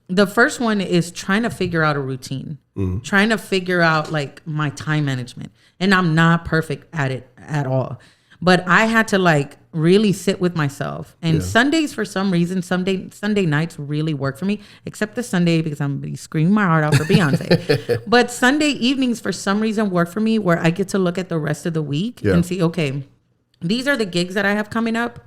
the first one is trying to figure out a routine, trying to figure out like my time management. And I'm not perfect at it at all. But I had to like really sit with myself. And Sundays, for some reason, Sunday nights really work for me, except the Sunday because I'm gonna be screaming my heart out for Beyonce. But Sunday evenings, for some reason, work for me, where I get to look at the rest of the week and see, okay, these are the gigs that I have coming up.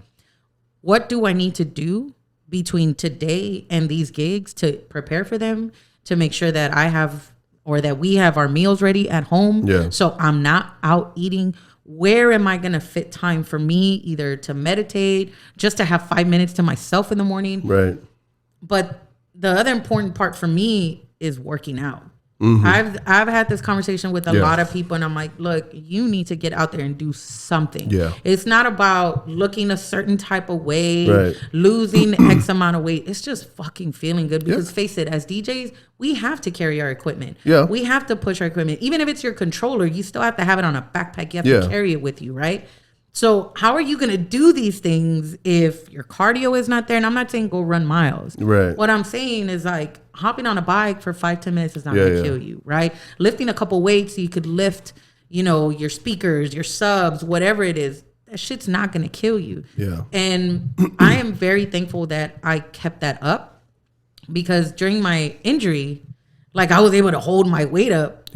What do I need to do between today and these gigs to prepare for them, to make sure that I have, or that we have our meals ready at home, so I'm not out eating? Where am I going to fit time for me, either to meditate, just to have 5 minutes to myself in the morning? Right. But the other important part for me is working out. I've had this conversation with a lot of people, and I'm like, look, you need to get out there and do something. It's not about looking a certain type of way, losing X amount of weight. It's just fucking feeling good, because face it, as DJs, we have to carry our equipment. We have to push our equipment. Even if it's your controller, you still have to have it on a backpack. You have to carry it with you, right? So how are you going to do these things if your cardio is not there? And I'm not saying go run miles. Right. What I'm saying is, like, hopping on a bike for 5-10 minutes is not going to kill you, right? Lifting a couple weights so you could lift, you know, your speakers, your subs, whatever it is. That shit's not going to kill you. And I am very thankful that I kept that up, because during my injury, like, I was able to hold my weight up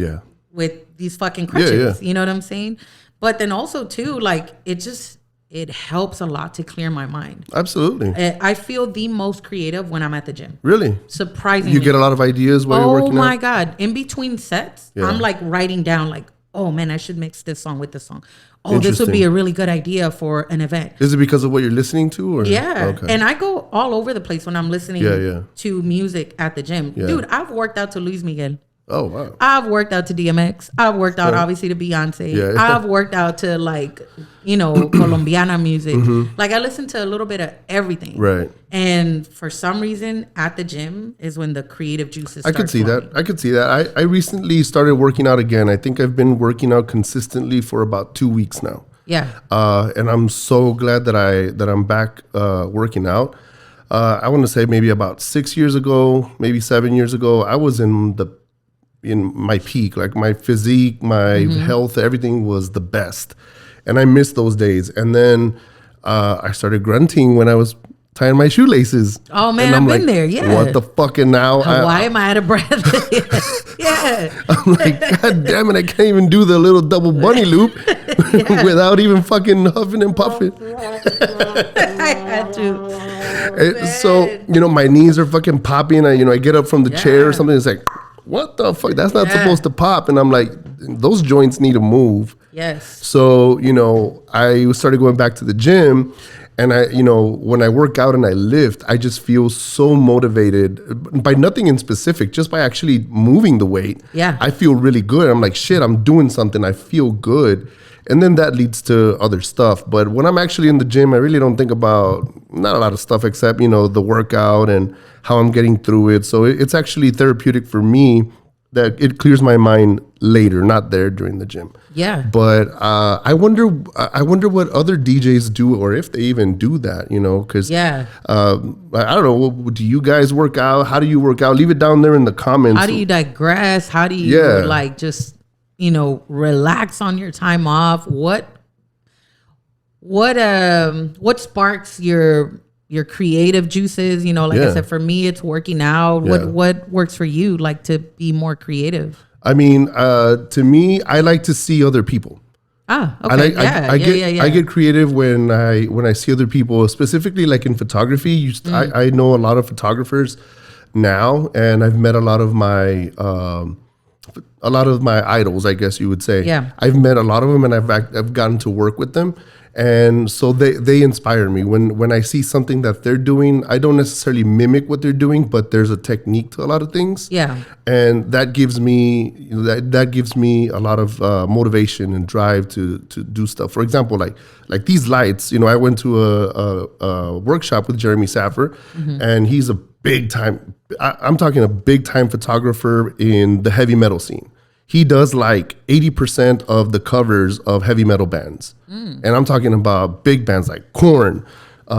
with these fucking crutches. You know what I'm saying? But then also too, like, it helps a lot to clear my mind. Absolutely. I feel the most creative when I'm at the gym. Really? Surprisingly. You get a lot of ideas while you're working out? Oh my God. In between sets, I'm like writing down, like, oh man, I should mix this song with this song. Oh, this would be a really good idea for an event. Is it because of what you're listening to? Or? Yeah. Okay. And I go all over the place when I'm listening to music at the gym. Dude, I've worked out to Luis Miguel. Oh, wow. I've worked out to DMX. I've worked out, obviously, to Beyonce. I've worked out to, like, you know, Colombiana music. Like, I listen to a little bit of everything. Right. And for some reason, at the gym is when the creative juices start I could see flowing. that. I could see that. I recently started working out again. I think I've been working out consistently for about 2 weeks now. Yeah. And I'm so glad that I'm back working out. I want to say maybe about 6 years ago, maybe 7 years ago, I was in my peak, like my physique, my health, everything was the best. And I missed those days. And then I started grunting when I was tying my shoelaces. Oh man, I've been there. Yeah. What the fuck? And now why am I out of breath? I'm like, God damn it, I can't even do the little double bunny loop without even fucking huffing and puffing. I had to. So, you know, my knees are fucking popping. I get up from the chair or something. It's like, what the fuck? That's not supposed to pop. And I'm like, those joints need to move. Yes. So, you know, I started going back to the gym, and when I work out and I lift, I just feel so motivated by nothing in specific, just by actually moving the weight. Yeah. I feel really good. I'm like, shit, I'm doing something. I feel good. And then that leads to other stuff. But when I'm actually in the gym, I really don't think about not a lot of stuff except, the workout and how I'm getting through it. So it's actually therapeutic for me that it clears my mind later, not there during the gym. Yeah. But I wonder what other DJs do, or if they even do that, because I don't know. Do you guys work out? How do you work out? Leave it down there in the comments. How do you digress? How do you just relax on your time off? What sparks your creative juices? I said, for me, it's working out. What works for you, like, to be more creative? I mean, to me, I like to see other people. Ah, okay. I get creative when I see other people, specifically like in photography. I know a lot of photographers now, and I've met a lot of my idols, I guess you would say. Yeah. I've met a lot of them, and I've gotten to work with them. And so they inspire me. When I see something that they're doing, I don't necessarily mimic what they're doing, but there's a technique to a lot of things. Yeah. And that gives me that gives me a lot of motivation and drive to do stuff. For example, like these lights. I went to a workshop with Jeremy Saffer, and he's a big time. I'm talking a big time photographer in the heavy metal scene. He does like 80% of the covers of heavy metal bands. And I'm talking about big bands like Korn,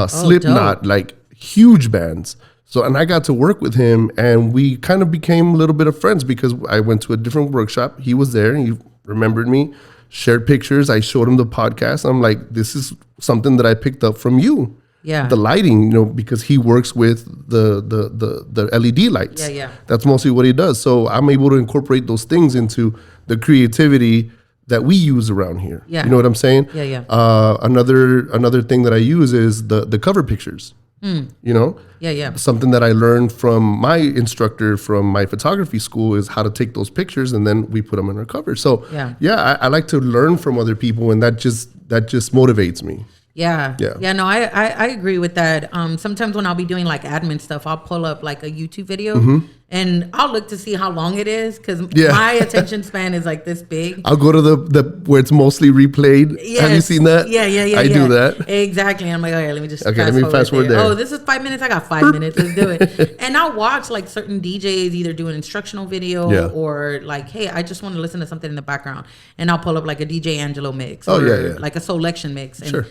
Slipknot, like huge bands. So, and I got to work with him, and we kind of became a little bit of friends because I went to a different workshop. He was there, and he remembered me, shared pictures. I showed him the podcast. I'm like, this is something that I picked up from you. Yeah. The lighting, because he works with the LED lights. Yeah. That's mostly what he does. So I'm able to incorporate those things into the creativity that we use around here. Yeah. You know what I'm saying? Yeah. Another thing that I use is the cover pictures. Yeah. Something that I learned from my instructor from my photography school is how to take those pictures and then we put them on our cover. So I like to learn from other people, and that just motivates me. Yeah. No, I agree with that. Sometimes when I'll be doing like admin stuff, I'll pull up like a YouTube video and I'll look to see how long it is, because my attention span is like this big. I'll go to the where it's mostly replayed. Yes. Have you seen that? Yeah. I do that. Exactly. I'm like, okay, let me just fast forward there. Oh, this is 5 minutes. I got 5 minutes. Let's do it. And I'll watch like certain DJs either do an instructional video or like, hey, I just want to listen to something in the background, and I'll pull up like a DJ Angelo mix or like a selection mix. And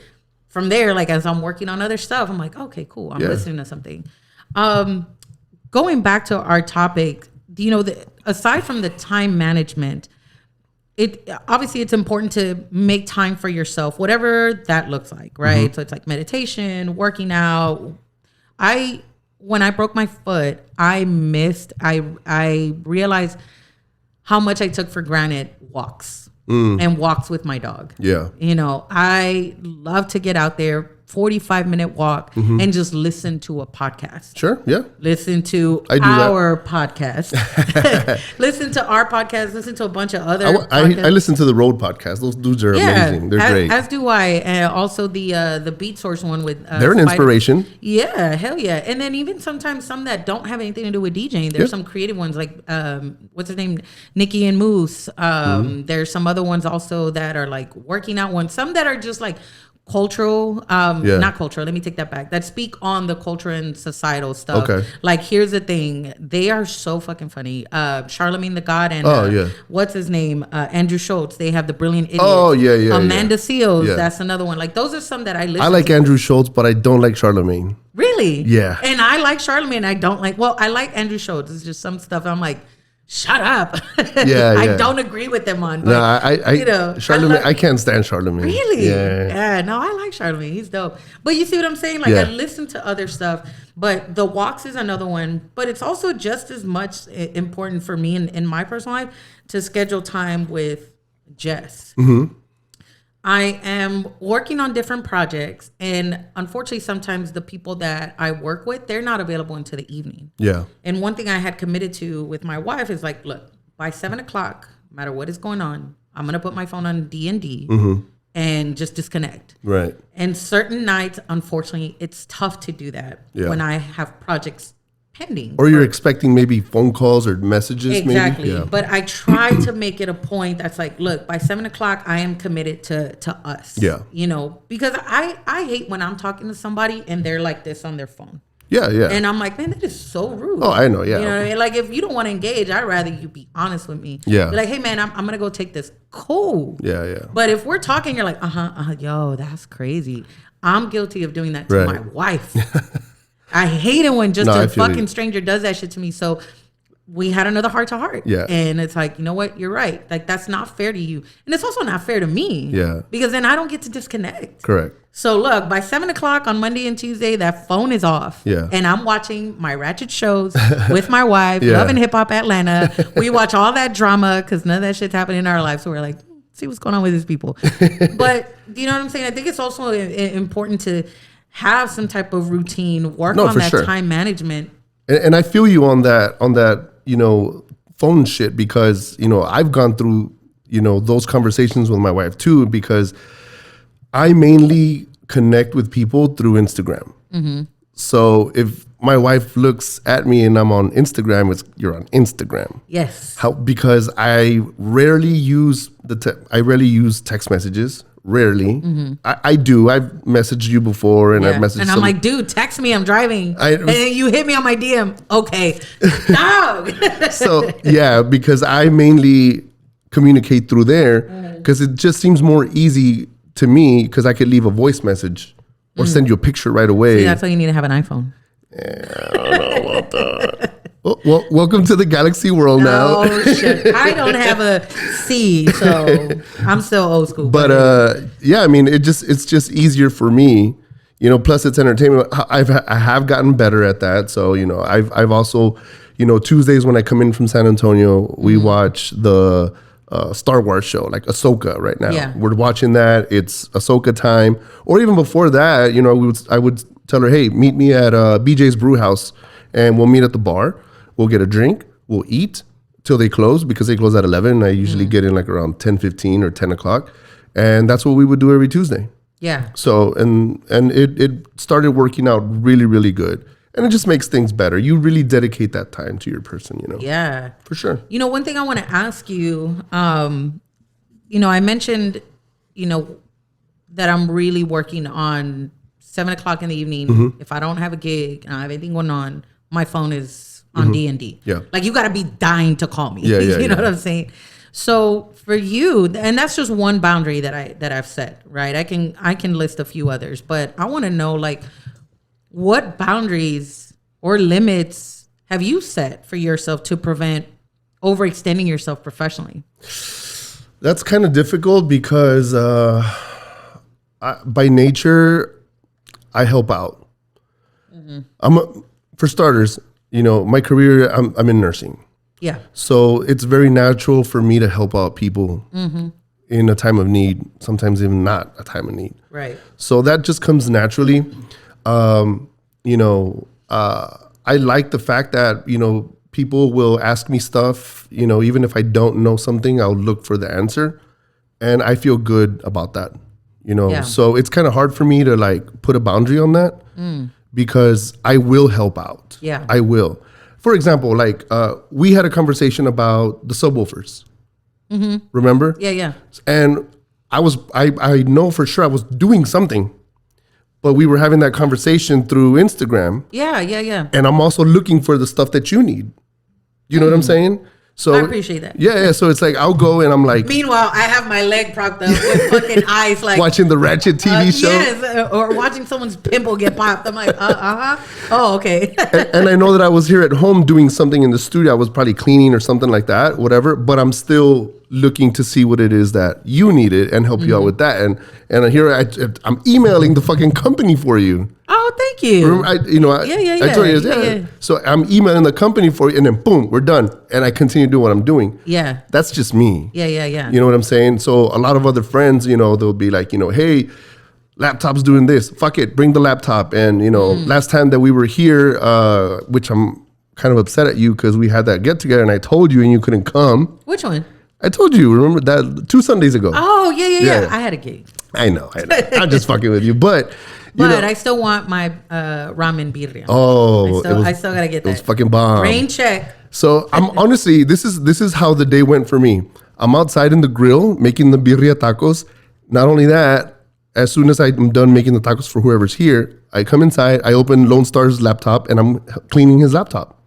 from there, like as I'm working on other stuff, I'm like, okay, cool. I'm listening to something. Going back to our topic, aside from the time management, obviously it's important to make time for yourself, whatever that looks like, right? So it's like meditation, working out. When I broke my foot, I realized how much I took for granted walks. And walks with my dog. Yeah. I love to get out there, 45-minute walk, and just listen to a podcast. Sure, yeah. Listen to our podcast. Listen to our podcast. Listen to a bunch of other podcasts. I listen to the Road podcast. Those dudes are amazing. They're great. As do I. And also the Beat Source one with they're an inspiration. Yeah, hell yeah. And then even sometimes some that don't have anything to do with DJing. There's some creative ones like, what's his name? Nikki and Moose. There's some other ones also that are like working out ones. Some that are just like cultural, not cultural, let me take that back, that speak on the culture and societal stuff. Like, here's the thing, they are so fucking funny. Charlemagne the God and what's his name, Andrew Schultz, they have the Brilliant Idiot. Amanda Seals, that's another one. Like, those are some that I listen to. I like Andrew Schultz, but I don't like Charlemagne. Really? Yeah. And I like Charlemagne. I don't like, I like Andrew Schultz. It's just some stuff I'm like, shut up. I don't agree with them on. But, no, Charlemagne, I can't stand Charlemagne. Really? Yeah. No, I like Charlemagne. He's dope. But you see what I'm saying? Like, I listen to other stuff, but the walks is another one. But it's also just as much important for me in my personal life to schedule time with Jess. I am working on different projects, and unfortunately, sometimes the people that I work with, they're not available until the evening. Yeah. And one thing I had committed to with my wife is like, look, by 7 o'clock, no matter what is going on, I'm gonna put my phone on D&D and just disconnect. Right. And certain nights, unfortunately, it's tough to do that when I have projects pending. Or you're expecting maybe phone calls or messages. Exactly. Maybe? Yeah. But I try to make it a point that's like, look, by 7 o'clock, I am committed to us. Yeah. Because I hate when I'm talking to somebody and they're like this on their phone. Yeah. And I'm like, man, that is so rude. Oh, I know. Yeah. You know what I mean? Like, if you don't want to engage, I'd rather you be honest with me. Yeah. Be like, hey, man, I'm going to go take this. Cool. Yeah. But if we're talking, you're like, yo, that's crazy. I'm guilty of doing that to my wife. I hate it when a fucking stranger does that shit to me. So we had another heart to heart. Yeah. And it's like, you know what? You're right. Like, that's not fair to you. And it's also not fair to me. Yeah. Because then I don't get to disconnect. Correct. So look, by 7 o'clock on Monday and Tuesday, that phone is off. Yeah. And I'm watching my ratchet shows with my wife, Love and Hip Hop Atlanta. We watch all that drama because none of that shit's happening in our life. So we're like, see what's going on with these people. But you know what I'm saying? I think it's also important to have some type of routine, work on that time management. And I feel you on that, phone shit, because, I've gone through, those conversations with my wife too, because I mainly connect with people through Instagram. So if my wife looks at me and I'm on Instagram, you're on Instagram. Yes. Because I rarely use text messages. Rarely. I do. I've messaged you before, and I've messaged. And I'm like, dude, text me. I'm driving. And then you hit me on my DM. Okay, dog. So because I mainly communicate through there, because it just seems more easy to me, because I could leave a voice message or send you a picture right away. See, that's why you need to have an iPhone. Yeah, I don't know about that. Well, welcome to the galaxy world now. Oh shit! I don't have a C, so I'm still old school. But yeah, I mean, it's just easier for me, Plus, it's entertainment. I have gotten better at that. So I've also, Tuesdays when I come in from San Antonio, we watch the Star Wars show, like Ahsoka right now. Yeah. We're watching that. It's Ahsoka time. Or even before that, I would tell her, hey, meet me at BJ's Brew House and we'll meet at the bar. We'll get a drink. We'll eat till they close because they close at 11. I usually get in like around 10:15 or 10 o'clock. And that's what we would do every Tuesday. Yeah. So, and it started working out really, really good. And it just makes things better. You really dedicate that time to your person, Yeah. For sure. One thing I want to ask you, I mentioned, that I'm really working on 7 o'clock in the evening. If I don't have a gig and I have anything going on, my phone is on D&D. Yeah. Like you got to be dying to call me. Yeah, you know what I'm saying? So for you, and that's just one boundary that I've set, right? I can list a few others, but I want to know like what boundaries or limits have you set for yourself to prevent overextending yourself professionally? That's kind of difficult because by nature, I help out. For starters, my career, I'm in nursing. Yeah. So it's very natural for me to help out people in a time of need, sometimes even not a time of need. Right. So that just comes naturally. I like the fact that, people will ask me stuff, even if I don't know something, I'll look for the answer. And I feel good about that, Yeah. So it's kind of hard for me to like put a boundary on that because I will help out. Yeah. I will. For example, like we had a conversation about the subwoofers. Remember? Yeah. And I know for sure I was doing something, but we were having that conversation through Instagram. Yeah. And I'm also looking for the stuff that you need. You know what I'm saying? So I appreciate that. Yeah. So it's like I'll go and I'm like. Meanwhile, I have my leg propped up with fucking eyes like watching the Ratchet TV show. Yes, or watching someone's pimple get popped. I'm like, oh, okay. and I know that I was here at home doing something in the studio. I was probably cleaning or something like that, whatever. But I'm still looking to see what it is that you needed and help you out with that. And here I'm emailing the fucking company for you. Oh, thank you. Remember, I told you, yeah. So I'm emailing the company for you, and then boom, we're done. And I continue doing what I'm doing. Yeah. That's just me. Yeah. You know what I'm saying? So a lot of other friends, they'll be like, hey, laptop's doing this. Fuck it, bring the laptop. And, last time that we were here, which I'm kind of upset at you because we had that get together and I told you and you couldn't come. Which one? I told you, remember that 2 Sundays ago. Oh, yeah. I had a gig. I know. I'm just fucking with you. But I still want my ramen birria. Oh, I still gotta get that. It was fucking bomb. Rain check. So I'm honestly, this is how the day went for me. I'm outside in the grill making the birria tacos. Not only that, as soon as I'm done making the tacos for whoever's here, I come inside, I open Lone Star's laptop, and I'm cleaning his laptop.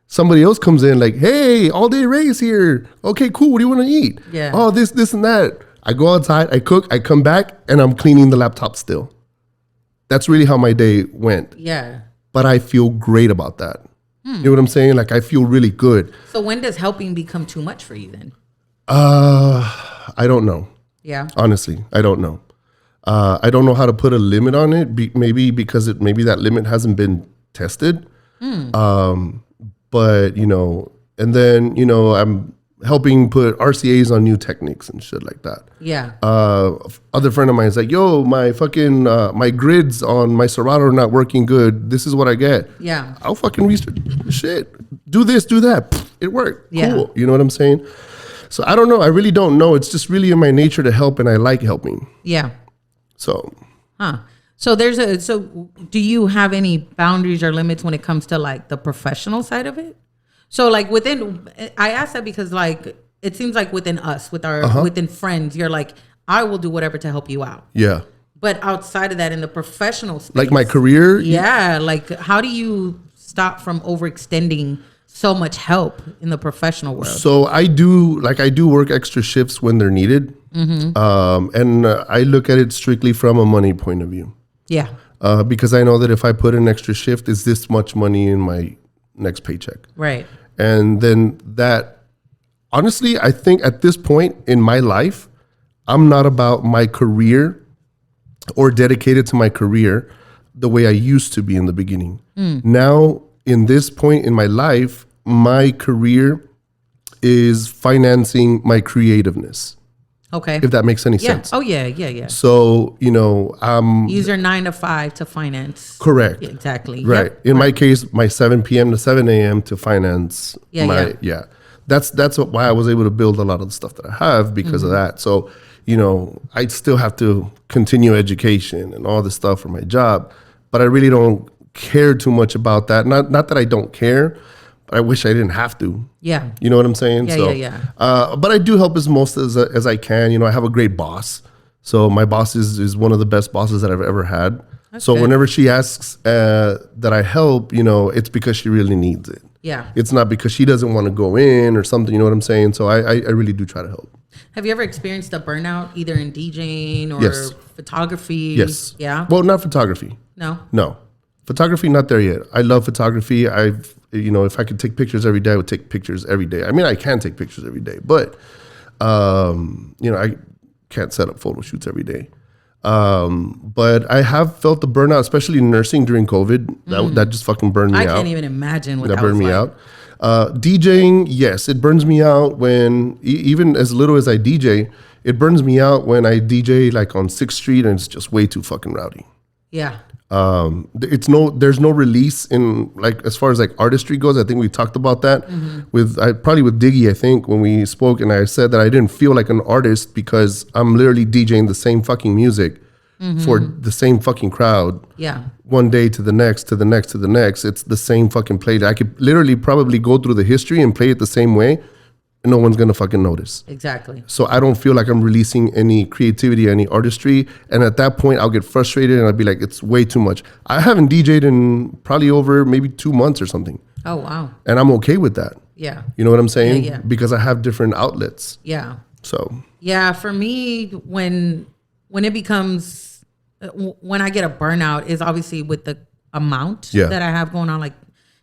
Somebody else comes in like, hey, All Day Ray's here. Okay, cool. What do you want to eat? Yeah. Oh, this, and that. I go outside, I cook, I come back, and I'm cleaning the laptop still. That's really how my day went. Yeah. But I feel great about that. You know what I'm saying? Like, I feel really good. So when does helping become too much for you then? I don't know. Yeah. Honestly, I don't know. I don't know how to put a limit on it. Maybe because maybe that limit hasn't been tested. But, and then, I'm helping put RCAs on new techniques and shit like that. Yeah. Other friend of mine is like, yo, my fucking, my grids on my Serato are not working good. This is what I get. Yeah. I'll fucking restart shit. Do this, do that. It worked. Yeah. Cool. You know what I'm saying? So I don't know. I really don't know. It's just really in my nature to help and I like helping. Yeah. So. So do you have any boundaries or limits when it comes to like the professional side of it? So like I asked that because like, it seems like within us, within friends, you're like, I will do whatever to help you out. Yeah. But outside of that, in the professional space. Like my career? Yeah. Like how do you stop from overextending so much help in the professional world? So I do work extra shifts when they're needed. And I look at it strictly from a money point of view. Yeah. Because I know that if I put an extra shift, is this much money in my next paycheck. Right. And then that, honestly, I think at this point in my life, I'm not about my career or dedicated to my career the way I used to be in the beginning. Now, in this point in my life, my career is financing my creativeness. Okay. If that makes any sense. Oh, yeah. So, Use your 9 to 5 to finance. correct. Yeah, exactly. Right. Yep. In my case, my 7 p.m. to 7 a.m. to finance That's why I was able to build a lot of the stuff that I have because of that. So, I still have to continue education and all this stuff for my job, but I really don't care too much about that. Not that I don't care, but I wish I didn't have to. Yeah. You know what I'm saying? Yeah. But I do help as most as I can. I have a great boss. So my boss is one of the best bosses that I've ever had. So good. whenever she asks that I help, it's because she really needs it. Yeah. It's not because she doesn't want to go in or something. You know what I'm saying? So I really do try to help. Have you ever experienced a burnout either in DJing or Yes. photography? Yes. Yeah. Well, not photography. No. Photography, not there yet. I love photography. If I could take pictures every day, I would take pictures every day. I mean, I can take pictures every day, but, I can't set up photo shoots every day. But I have felt the burnout, especially in nursing during COVID. That just fucking burned me out. I can't even imagine what that burned was me like. out. DJing, yes, it burns me out when, even as little as I DJ, it burns me out when I DJ like on 6th Street and it's just way too fucking rowdy. Yeah. There's no release in like as far as like artistry goes. I think we talked about that probably with Diggy, I think, when we spoke, and I said that I didn't feel like an artist because I'm literally DJing the same fucking music for the same fucking crowd. Yeah. One day to the next, to the next, to the next. It's the same fucking play. I could literally probably go through the history and play it the same way, and no one's gonna fucking notice. Exactly. So I don't feel like I'm releasing any creativity, any artistry. And at that point, I'll get frustrated and I'll be like, it's way too much. I haven't DJ'd in probably over maybe 2 months or something. Oh, wow. And I'm okay with that. Yeah. You know what I'm saying? Yeah. Because I have different outlets. Yeah. So. Yeah, for me, when it becomes, when I get a burnout is obviously with the amount that I have going on. Like,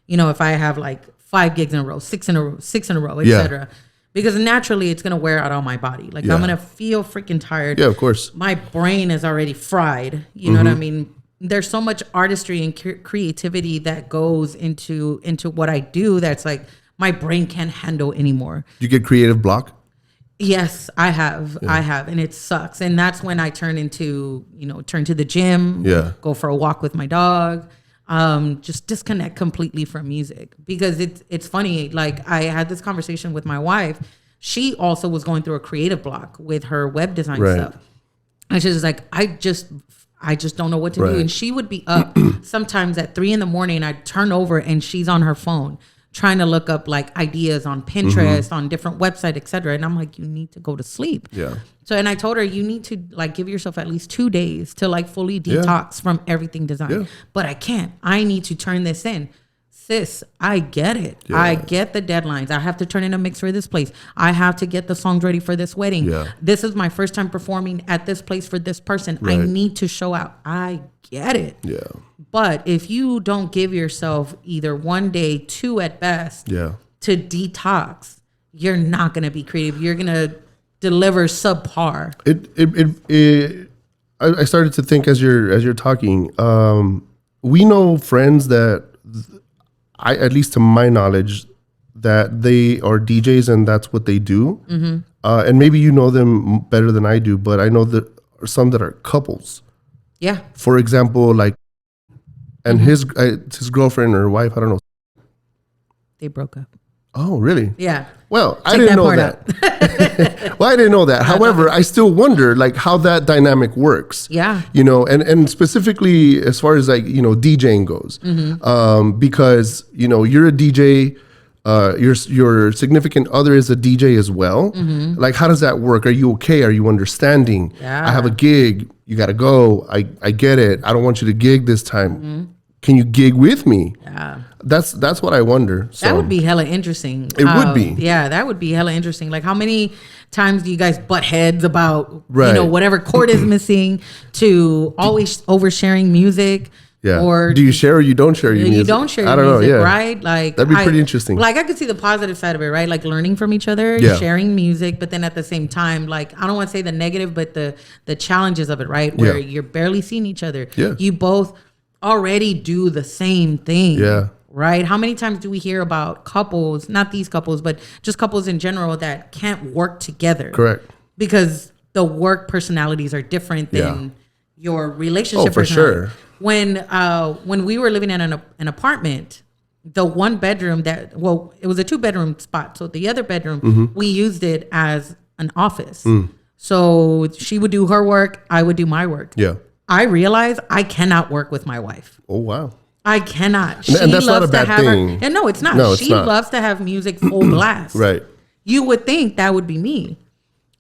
if I have like 5 gigs in a row, 6 in a row, etc. Because naturally it's going to wear out on my body. Like I'm going to feel freaking tired. Yeah, of course. My brain is already fried. You know what I mean? There's so much artistry and creativity that goes into what I do. That's like my brain can't handle anymore. You get creative block? Yes, I have. Yeah. I have. And it sucks. And that's when I turn to the gym, go for a walk with my dog. Just disconnect completely from music, because it's funny. Like I had this conversation with my wife. She also was going through a creative block with her web design stuff. And she was like, I just don't know what to do. And she would be up sometimes at 3 a.m. I'd turn over and she's on her phone trying to look up like ideas on Pinterest, on different websites, etc. And I'm like, you need to go to sleep. Yeah. So, and I told her, you need to like give yourself at least 2 days to like fully detox from everything design. Yeah. But I can't. I need to turn this in. Sis, I get it. Yeah. I get the deadlines. I have to turn in a mix for this place. I have to get the songs ready for this wedding. Yeah. This is my first time performing at this place for this person. Right. I need to show out. I get it. Yeah. But if you don't give yourself either 1 day, 2 at best, to detox, you're not going to be creative. You're going to deliver subpar. I started to think as you're talking. We know friends that, at least to my knowledge, that they are DJs and that's what they do. Mm-hmm. And maybe you know them better than I do, but I know that some that are couples. Yeah. For example, like, and his girlfriend or wife, I don't know. They broke up. Oh, really? Yeah. Well, I didn't know that. Well, I didn't know that. However, I still wonder like how that dynamic works. Yeah. And specifically as far as like, DJing goes, because, you're a DJ, your significant other is a DJ as well. Mm-hmm. Like, how does that work? Are you okay? Are you understanding? Yeah. I have a gig. You got to go. I get it. I don't want you to gig this time. Mm-hmm. Can you gig with me? Yeah. That's what I wonder. So, that would be hella interesting. It would be. Yeah, that would be hella interesting. Like, how many times do you guys butt heads about, whatever chord is missing, to always oversharing music, Yeah. Or do you share or you don't share your music? You don't share I your don't music, know, yeah. right? Like that'd be pretty interesting. Like I could see the positive side of it, right? Like learning from each other, Yeah. sharing music, but then at the same time, like I don't want to say the negative, but the challenges of it, right? Where Yeah. you're barely seeing each other. Yeah. You both already do the same thing. Yeah. Right? How many times do we hear about couples, not these couples, but just couples in general that can't work together? Correct. Because the work personalities are different than your relationship for personality. sure. When we were living in an apartment, the one bedroom it was a 2-bedroom spot. So the other bedroom, we used it as an office. So she would do her work, I would do my work. Yeah. I realized I cannot work with my wife. Oh, wow. I cannot. And that's not a bad thing. And no, it's not. No, it's she not. loves to have music full blast. Right. You would think that would be me.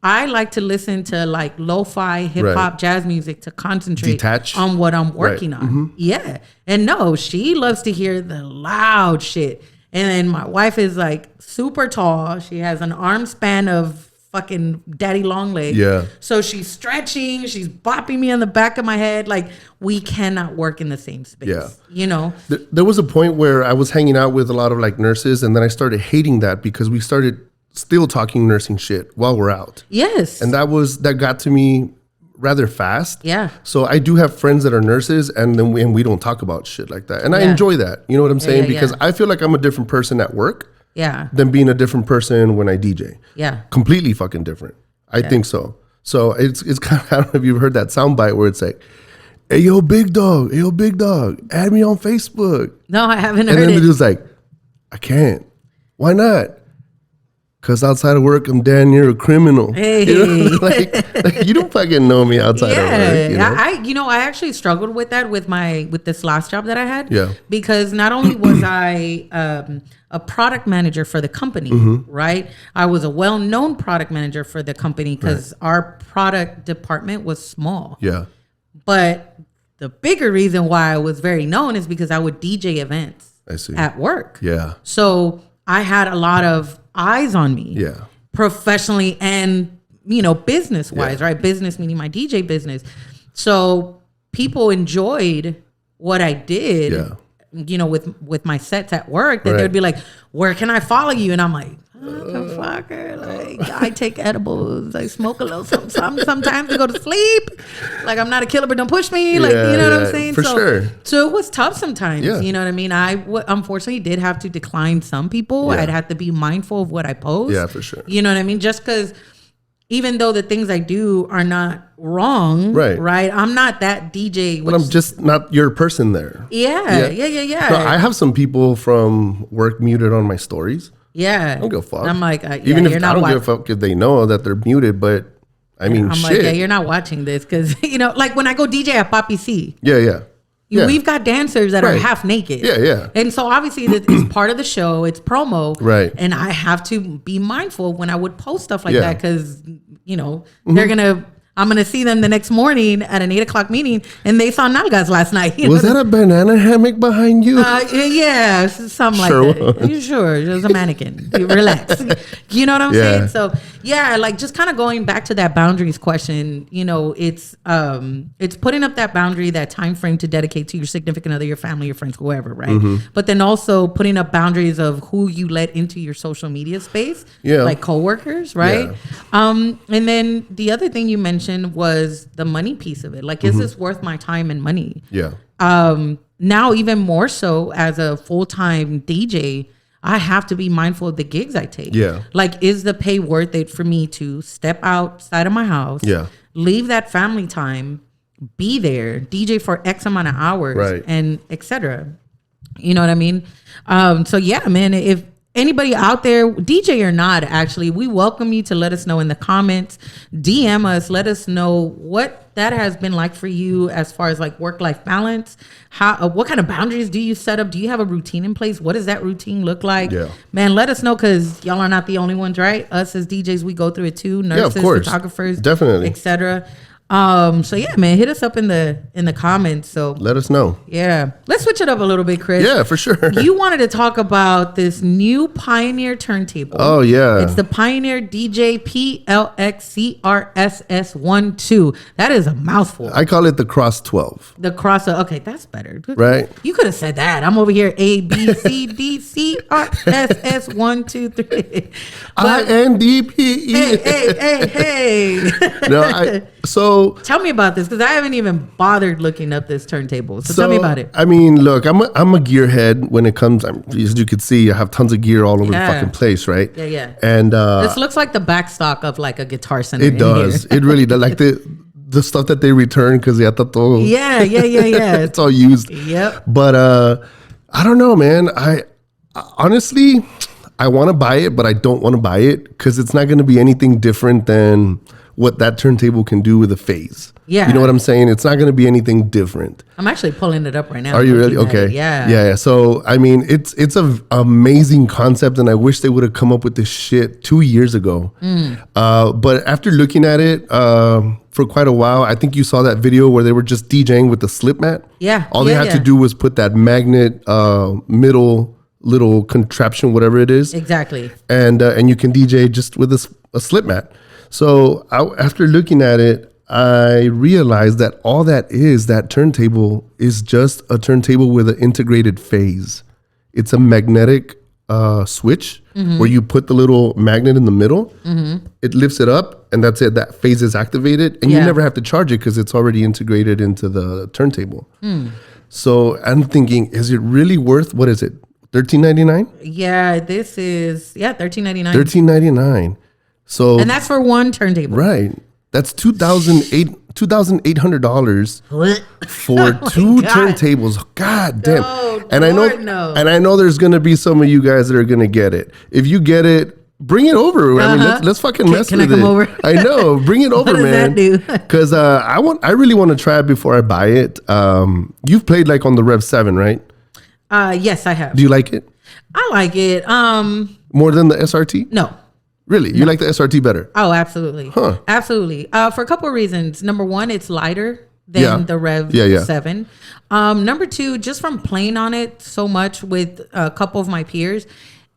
I like to listen to like lo-fi, hip hop, jazz music to concentrate Detach. on what I'm working on. Yeah. And no, she loves to hear the loud shit. And then my wife is like super tall. She has an arm span of fucking daddy long leg. Yeah. So she's stretching, she's bopping me on the back of my head. Like we cannot work in the same space. Yeah. You know? There was a point where I was hanging out with a lot of like nurses, and then I started hating that because we started still talking nursing shit while we're out. Yes. And that got to me rather fast. Yeah. So I do have friends that are nurses, and then we don't talk about shit like that. And I Yeah. enjoy that. You know what I'm saying? yeah, Because yeah. I feel like I'm a different person at work Yeah. than being a different person when I DJ. Yeah. Completely fucking different. I think so. So it's kind of, I don't know if you've heard that soundbite where it's like, hey, yo, big dog, add me on Facebook. No, I haven't And heard then it. the dude's like, I can't. Why not? Because outside of work, I'm damn near a criminal. Hey. You know? like, you don't fucking know me outside of work. You know? I actually struggled with that with this last job that I had. Yeah. Because not only was I a product manager for the company, right? I was a well-known product manager for the company because our product department was small. Yeah. But the bigger reason why I was very known is because I would DJ events I see. at work. Yeah. So I had a lot of eyes on me. Yeah. Professionally and, business wise, right? Business meaning my DJ business. So people enjoyed what I did, with my sets at work, that they'd be like, where can I follow you? And I'm like, motherfucker, like I take edibles, I smoke a little something sometimes to go to sleep. Like I'm not a killer, but don't push me. Like, you know what I'm saying? For sure. So it was tough sometimes, Yeah. you know what I mean? I unfortunately did have to decline some people. Yeah. I'd have to be mindful of what I post. Yeah, for sure. You know what I mean? Just because even though the things I do are not wrong, right? I'm not that DJ. But I'm just not your person there. Yeah. No, I have some people from work muted on my stories. Yeah. I don't give a fuck. I'm like, even if you're I not don't give a fuck if they know that they're muted, but I mean, I'm shit. like, yeah, you're not watching this because, like when I go DJ at Poppy C, Yeah. we've got dancers that are half naked. Yeah. And so obviously it's part of the show. It's promo. Right. And I have to be mindful when I would post stuff like that because, Mm-hmm. I'm going to see them the next morning at an 8:00 meeting and they saw nalgas last night. Was that a banana hammock behind you? Yeah, something like that. You sure? It was a mannequin. Relax. You know what I'm saying? So yeah, like just kind of going back to that boundaries question, it's putting up that boundary, that time frame to dedicate to your significant other, your family, your friends, whoever, right? Mm-hmm. But then also putting up boundaries of who you let into your social media space, like coworkers, right? Yeah. And then the other thing you mentioned was the money piece of it. Like, is this worth my time and money? Yeah. Now even more so as a full-time DJ, I have to be mindful of the gigs I take. Yeah. Like, is the pay worth it for me to step outside of my house, leave that family time, be there, DJ for X amount of hours, and etc. You know what I mean? So yeah, man, if anybody out there, DJ or not, actually, we welcome you to let us know in the comments. DM us, let us know what that has been like for you as far as like work-life balance. What kind of boundaries do you set up? Do you have a routine in place? What does that routine look like? Yeah. Man, let us know because y'all are not the only ones, right? Us as DJs, we go through it too. Nurses, of course. photographers, Definitely. etc. So yeah, man, hit us up in the comments. So Let us know. yeah, let's switch it up a little bit, Chris. Yeah, for sure. You wanted to talk about this new Pioneer turntable. Oh, yeah. It's the Pioneer DJ PLXCRSS12. That is a mouthful. I call it the Cross 12. The crosser. Okay, that's better. Right. You could have said that. I'm over here. A B C D C R S S 1 2 3. INDPE. Hey. No, so Tell me about this because I haven't even bothered looking up this turntable. So tell me about it. I mean, look, I'm a gearhead when it comes. As you can see, I have tons of gear all over the fucking place, right? Yeah. And This looks like the backstock of like a Guitar Center. it does. It really does. Like the stuff that they return because ya está todo. Yeah. It's all used. Yep. But I don't know, man. I honestly, I want to buy it, but I don't want to buy it because it's not going to be anything different than what that turntable can do with a phase. Yeah. You know what I'm saying? It's not going to be anything different. I'm actually pulling it up right now. Are you really? Okay. Yeah. So, I mean, it's an amazing concept, and I wish they would have come up with this shit 2 years ago. But after looking at it for quite a while, I think you saw that video where they were just DJing with the slip mat. Yeah. All they had to do was put that magnet middle little contraption, whatever it is. Exactly. And you can DJ just with a slip mat. So after looking at it, I realized that all that turntable is just a turntable with an integrated phase. It's a magnetic switch where you put the little magnet in the middle. It lifts it up, and that's it. That phase is activated, and you never have to charge it because it's already integrated into the turntable. So I'm thinking, is it really worth, what is it, $13.99? Yeah, this is $13.99. $13.99. So, and that's for one turntable. right. That's $2,800 for two turntables. God damn. No, and Lord, no. I know there's gonna be some of you guys that are gonna get it. If you get it, bring it over. I mean, let's fucking mess Can with I come it. over? I know. Bring it over, does man. that do? Because I really want to try it before I buy it. You've played like on the Rev 7, right? Yes, I have. Do you like it? I like it. More than the SRT? No. Really? You like the SRT better? Oh, absolutely. Huh. Absolutely. For a couple of reasons. Number one, it's lighter than the Rev 7. Number two, just from playing on it so much with a couple of my peers,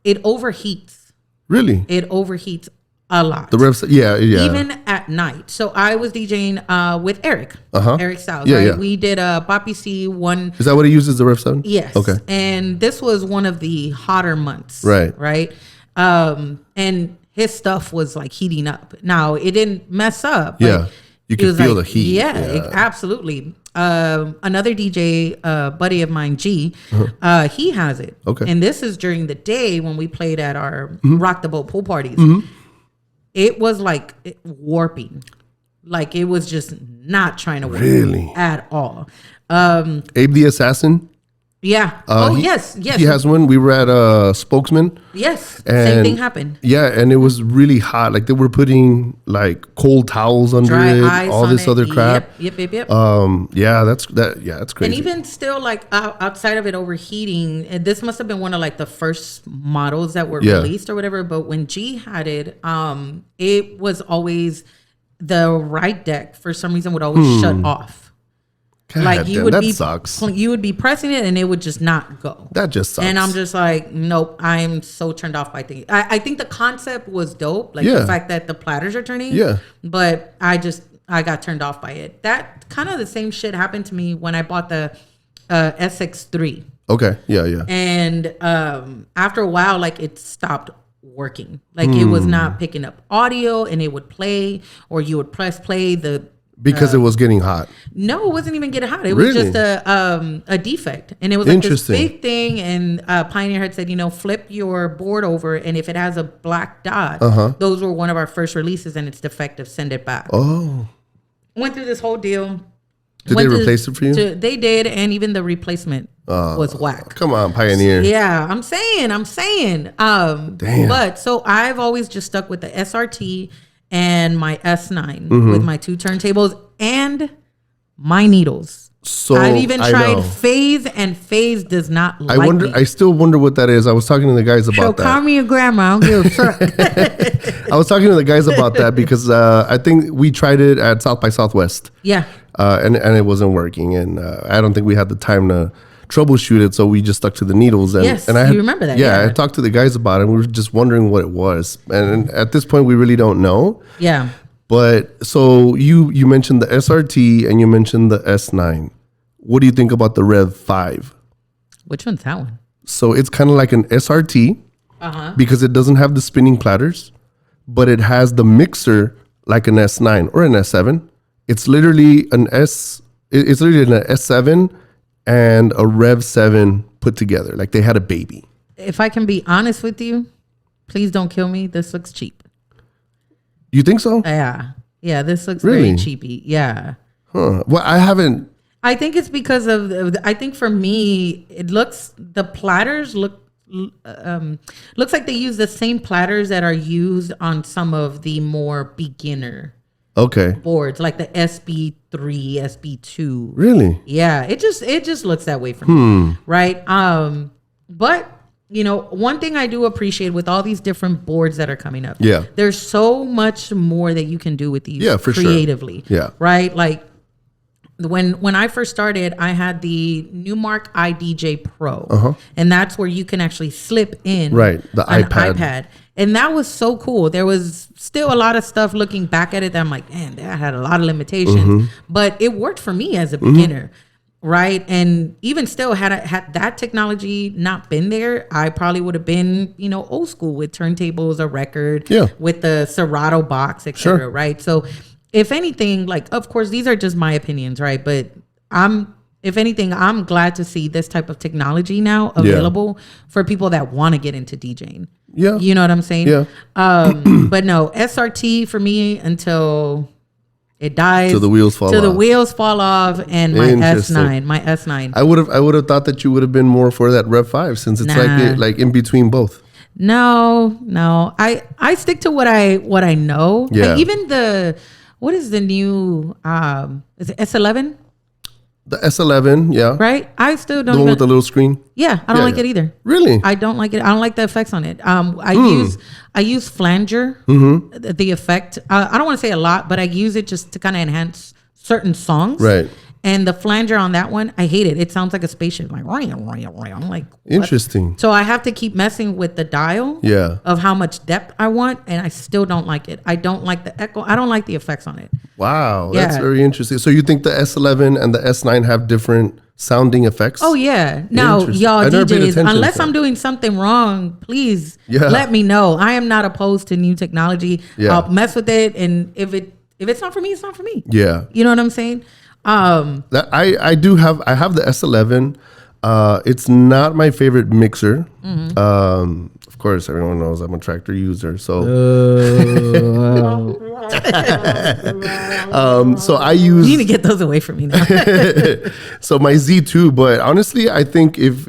it overheats. Really? It overheats a lot. The Rev, yeah. Even at night. So I was DJing with Eric. Eric Styles. Yeah, right? yeah. We did a Poppy C one. Is that what he uses, the Rev 7? Yes. Okay. And this was one of the hotter months. Right. Right. And his stuff was like heating up. Now it didn't mess up. Yeah. You can feel the heat. Yeah. Absolutely. Another DJ buddy of mine, G, he has it. Okay. And this is during the day when we played at our Rock the Boat pool parties. It was like warping. Like it was just not trying to work at all. Abe the Assassin? Yeah. Yes. He has one. We were at Spokesman. Yes. And same thing happened. Yeah, and it was really hot. Like they were putting like cold towels under Dry it, ice all on this it. other crap. Yep. That's crazy. And even still, like outside of it overheating, and this must have been one of like the first models that were released or whatever. But when G had it, it was always the right deck for some reason would always shut off. God Like you damn, would that be, sucks. you would be pressing it and it would just not go. That just sucks. And I'm just like, nope. I'm so turned off by things. I think the concept was dope, like the fact that the platters are turning. Yeah. But I got turned off by it. That kind of the same shit happened to me when I bought the SX3. Okay. Yeah. And after a while, like it stopped working. Like it was not picking up audio, and it would play, or you would press play Because it was getting hot. No, it wasn't even getting hot. It was just a defect. And it was like this big thing. And Pioneer had said, flip your board over. And if it has a black dot, those were one of our first releases and it's defective. Send it back. Oh. Went through this whole deal. Did they replace it for you? They did. And even the replacement was whack. Come on, Pioneer. Yeah, I'm saying. Damn. But so I've always just stuck with the SRT and my S9 with my two turntables and my needles. So I've even I tried know. Phase, and Phase does not like me. I still wonder what that is. I was talking to the guys So about call that. me your grandma. I don't give a fuck. I was talking to the guys about that because I think we tried it at South by Southwest. Yeah. And it wasn't working, and I don't think we had the time to troubleshoot it, so we just stuck to the needles. And, Yes, and I you remember that, Yeah, yeah. I talked to the guys about it, and we were just wondering what it was. And at this point, we really don't know. Yeah. But so you mentioned the SRT and you mentioned the S9. What do you think about the Rev 5? Which one's that one? So it's kind of like an SRT because it doesn't have the spinning platters, but it has the mixer like an S9 or an S7. It's literally an It's literally an S7 and a Rev 7 put together. Like they had a baby. If I can be honest with you, please don't kill me. This looks cheap. You think so? Yeah. This looks Really? very cheapy. Yeah. Huh. Well, I haven't. I think it's because of. I think for me, it looks the platters looks like they use the same platters that are used on some of the more beginner Okay. boards, like the SB3, SB2. Really? Yeah, it just looks that way for me, right? But you know, one thing I do appreciate with all these different boards that are coming up, Yeah. there's so much more that you can do with these, Yeah, for sure. creatively, Yeah. right? Like when I first started, I had the Newmark iDJ Pro, and that's where you can actually slip in Right, the an iPad. and that was so cool. There was still a lot of stuff looking back at it that I'm like, man, that had a lot of limitations, but it worked for me as a beginner. Right. And even still, had that technology not been there, I probably would have been, you know, old school with turntables, a record, with the Serato box, etc. Sure. Right. So if anything, like, of course, these are just my opinions, right? But if anything, I'm glad to see this type of technology now available for people that want to get into DJing. Yeah. You know what I'm saying? Yeah. But no, SRT for me until it dies. Till the wheels fall Till the off. wheels fall off, and my Interesting. S9. I would have thought that you would have been more for that Rev 5 since it's Nah. like in between both. No. I stick to what I know. Yeah. Like even what is the new is it S11? The S11, yeah. Right? I still The don't one even, with the little screen. yeah, I don't Yeah, like yeah. it either. Really? I don't like it. I don't like the effects on it. I use flanger, the effect. I don't want to say a lot, but I use it just to kind of enhance certain songs. Right. And the flanger on that one, I hate it. It sounds like a spaceship. Like, I'm like, what? Interesting. So I have to keep messing with the dial Yeah. of how much depth I want, and I still don't like it. I don't like the echo. I don't like the effects on it. Wow. That's Yeah. very interesting. So you think the S11 and the S9 have different sounding effects? Oh yeah. Now, Interesting. y'all I never paid DJs, attention unless to I'm that. doing something wrong, please Yeah. let me know. I am not opposed to new technology. Yeah. I'll mess with it, and if it's not for me, it's not for me. Yeah. You know what I'm saying? That I have the S11. It's not my favorite mixer. Of course, everyone knows I'm a tractor user. So, so I use. You need to get those away from me now. So my Z2, but honestly, I think if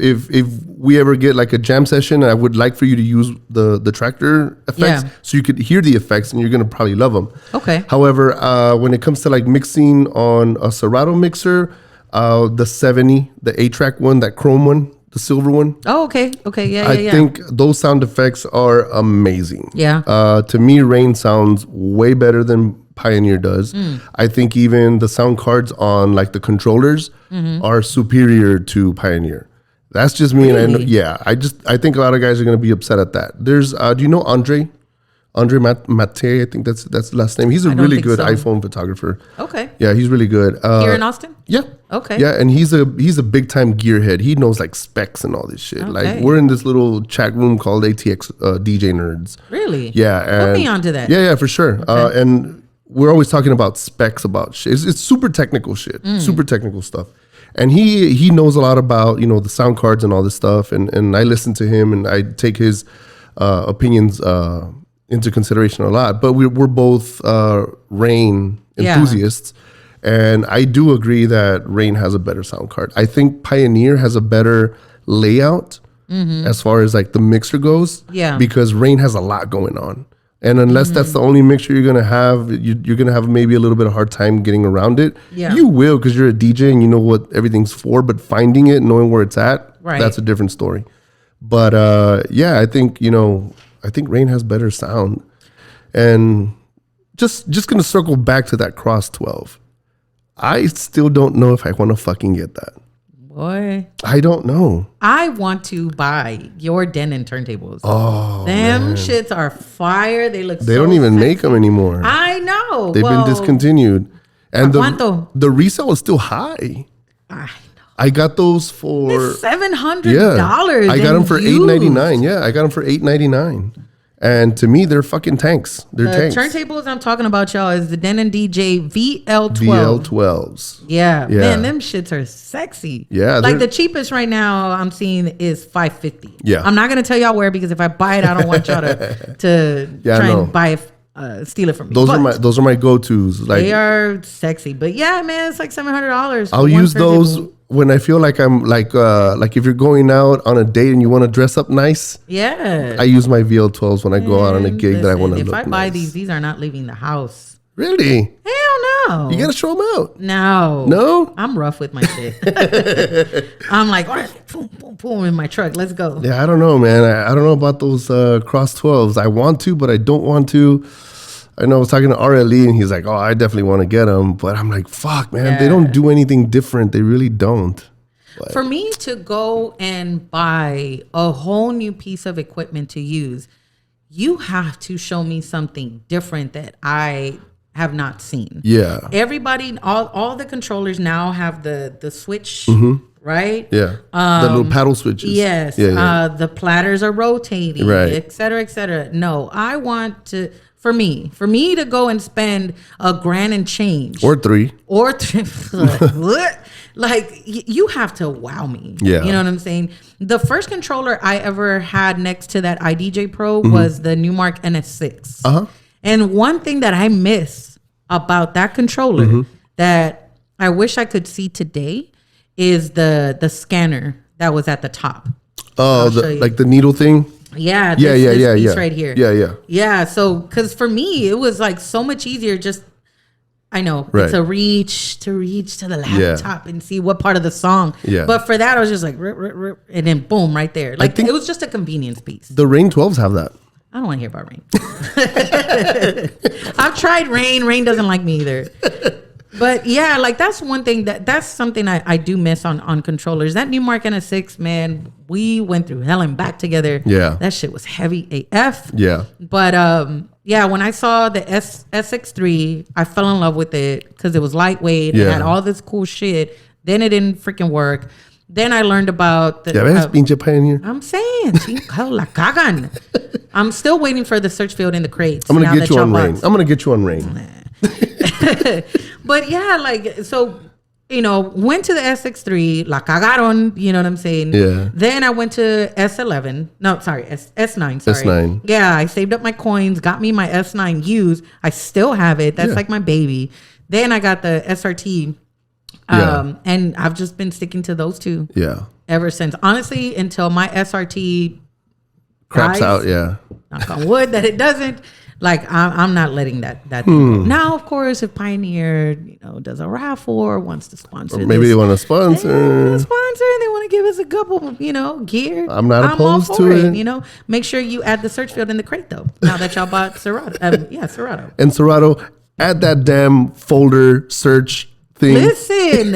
we ever get like a jam session, I would like for you to use the tractor effects Yeah. so you could hear the effects and you're gonna probably love them. Okay. However, when it comes to like mixing on a Serato mixer, the 70, the 8-track one, that chrome one, the silver one, Oh, okay. Yeah. I think those sound effects are amazing. Yeah. To me, Rain sounds way better than Pioneer does. I think even the sound cards on like the controllers are superior to Pioneer. That's just me, and I know, Really? I think a lot of guys are gonna be upset at that. There's, do you know Andre Mate? I think that's the last name. He's a don't really think good so. iPhone photographer. Okay. Yeah, he's really good. Here in Austin? Yeah. Okay. Yeah, and he's a big time gearhead. He knows like specs and all this shit. Like Okay. we're in this little chat room called ATX DJ Nerds. Really? Yeah, Put and me onto that. Yeah, for sure. And we're always talking about specs about shit. It's super technical shit, super technical stuff. And he knows a lot about, you know, the sound cards and all this stuff. And I listen to him and I take his opinions into consideration a lot. But we're both Rain Yeah. enthusiasts. And I do agree that Rain has a better sound card. I think Pioneer has a better layout as far as like the mixer goes. Yeah. Because Rain has a lot going on. And unless that's the only mixture you're gonna have, you're gonna have maybe a little bit of hard time getting around it. Yeah. You will, because you're a DJ and you know what everything's for. But finding it, knowing where it's at, Right. that's a different story. But yeah, I think Rain has better sound. And just gonna circle back to that Cross 12. I still don't know if I want to fucking get that. Boy, I don't know. I want to buy your Denon turntables. Oh, them shits are fire. They look. They don't even make them anymore. I know. They've been discontinued, and the resale is still high. I know. I got those for $700. I got them for $899. Yeah, I got them for $899. And to me, they're fucking tanks. They're tanks. Turntables I'm talking about, y'all, is the Denon DJ VL12. VL12s. Yeah. Man, them shits are sexy. Yeah. Like the cheapest right now I'm seeing is $550. Yeah. I'm not going to tell y'all where, because if I buy it, I don't want y'all to try and buy it, steal it from me. Those are my go-tos. Like, they are sexy. But yeah, man, it's like $700. I'll use those when I feel like I'm like if you're going out on a date and you want to dress up nice. Yeah. I use my VL12s when I go out on a gig that I want to look nice. If I buy these are not leaving the house. Really? Hell no. You got to show them out. No. I'm rough with my shit. I'm like, all right, boom, boom, boom in my truck. Let's go. Yeah, I don't know, man. I don't know about those Cross 12s. I want to, but I don't want to. I know I was talking to RLE and he's like, oh, I definitely want to get them. But I'm like, fuck, man. They don't do anything different. They really don't. But for me to go and buy a whole new piece of equipment to use, you have to show me something different that I have not seen. Yeah. Everybody, all the controllers now have the switch, right? Yeah. The little paddle switches. Yes. Yeah. The platters are rotating, right, et cetera, et cetera. No, I want to... For me to go and spend $1,000 and change, or three, like you have to wow me. Yeah, you know what I'm saying. The first controller I ever had next to that iDJ Pro was the Newmark NS6. And one thing that I miss about that controller that I wish I could see today is the scanner that was at the top. Oh, like the needle thing. Yeah, this piece right here. Yeah. So, because for me, it was like so much easier. Just, I know, to reach to the laptop and see what part of the song. Yeah. But for that, I was just like, rip, and then boom, right there. Like it was just a convenience piece. The Rain 12s have that. I don't want to hear about Rain. I've tried Rain. Rain doesn't like me either. But yeah, like that's one thing that's something I do miss on controllers. That Newmark NS6, man, we went through hell and back together. Yeah. That shit was heavy AF. Yeah. But yeah, when I saw the SX3, I fell in love with it because it was lightweight. It had all this cool shit. Then it didn't freaking work. Then I learned about the pinche Pioneer. I'm saying, la cagan. I'm still waiting for the search field in the crates. I'm gonna get you on Rain. I'm gonna get you on Rain. But yeah, like, so, you know, went to the SX3, la cagaron, you know what I'm saying? Yeah. Then I went to S11. No, sorry, S9, sorry. S9. Yeah, I saved up my coins, got me my S9 used. I still have it. That's like my baby. Then I got the SRT. And I've just been sticking to those two. Yeah. Ever since. Honestly, until my SRT craps out, knock on wood that it doesn't. Like, I'm not letting that thing go. Now, of course, if Pioneer, you know, does a raffle or wants to sponsor, or maybe they want to sponsor. They want to give us a couple, you know, gear. I'm not opposed to it. You know, make sure you add the search field in the crate though. Now that y'all bought Serato, Serato. And Serato, add that damn folder search thing. Listen.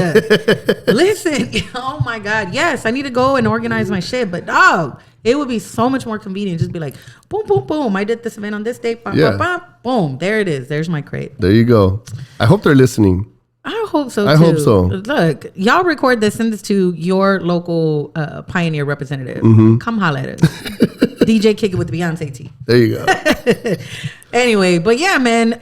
Oh my God, yes, I need to go and organize my shit, but dog. It would be so much more convenient. Just be like, boom, boom, boom. I did this event on this date. Bam, bam, bam, boom. There it is. There's my crate. There you go. I hope they're listening. I hope so, too. I hope so. Look, y'all record this, send this to your local Pioneer representative. Come holla at us. DJ Kickit with the Beyonce T. There you go. Anyway, but yeah, man.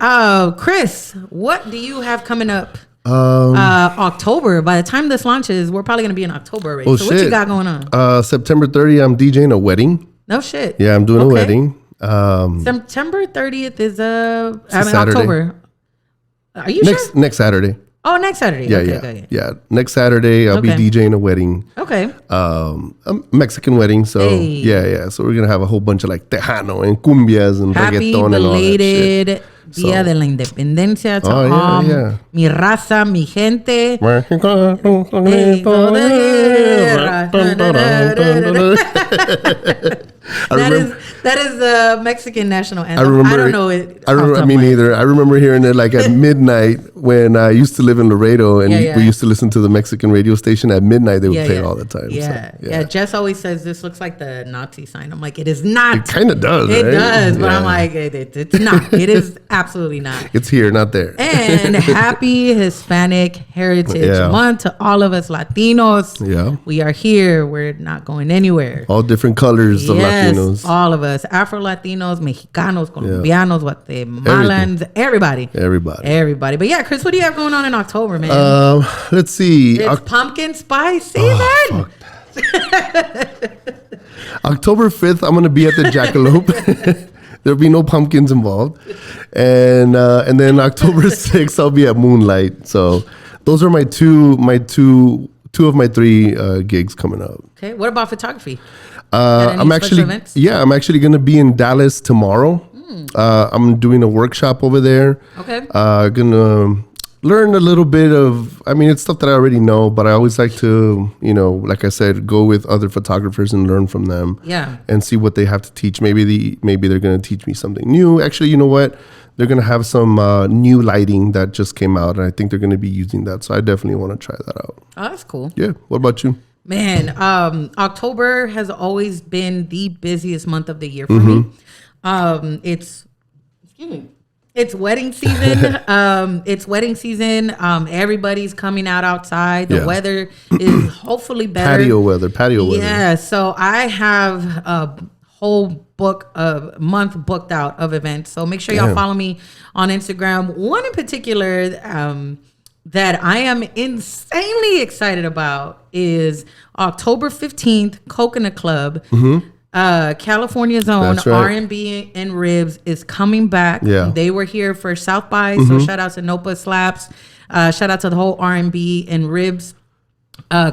Chris, what do you have coming up? October. By the time this launches, we're probably gonna be in October already. Oh, so what you got going on? September 30th, I'm DJing a wedding. No shit. Yeah, I'm doing a wedding. September 30th is Saturday. October. Are you sure? Next Saturday. Oh, next Saturday. Yeah, Okay. yeah. Next Saturday, I'll be DJing a wedding. Okay. A Mexican wedding. So yeah. So we're gonna have a whole bunch of like tejano and cumbias and Happy reggaeton and all that shit. belated Dia de la Independencia to all mi raza, mi gente. That is the Mexican national anthem. I don't know it. I mean, neither. I remember hearing it like at midnight when I used to live in Laredo, and we used to listen to the Mexican radio station at midnight. They would play it all the time. Yeah. Jess always says this looks like the Nazi sign. I'm like, it is not. It kind of does. It does, but I'm like, it's not. It is absolutely not. It's here, not there. And happy Hispanic Heritage Month to all of us Latinos. Yeah, we are here. We're not going anywhere. All different colors of Latinos. All of us. Afro Latinos, Mexicanos, Colombianos, Guatemalans, everybody. But yeah, Chris, what do you have going on in October, man? Let's see. It's pumpkin spice season. October 5th, I'm going to be at the Jackalope. There'll be no pumpkins involved. And then October 6th, I'll be at Moonlight. So those are two of my 3 gigs coming up. Okay. What about photography? I'm actually going to be in Dallas tomorrow. I'm doing a workshop over there. Okay. Gonna learn a little bit of, it's stuff that I already know, but I always like to, like I said, go with other photographers and learn from them. Yeah. And see what they have to teach. Maybe they're going to teach me something new. Actually, you know what? They're going to have some new lighting that just came out, and I think they're going to be using that. So I definitely want to try that out. Oh, that's cool. Yeah. What about you? Man, October has always been the busiest month of the year for me. It's wedding season. Everybody's coming out outside. The weather is hopefully better. Patio weather. Yeah. So I have a whole month booked out of events. So make sure y'all follow me on Instagram. One in particular that I am insanely excited about is October 15th, Coconut Club. California's own R&B and Ribs is coming back. Yeah. They were here for South by, so shout out to Nopa Slaps. Shout out to the whole R&B and Ribs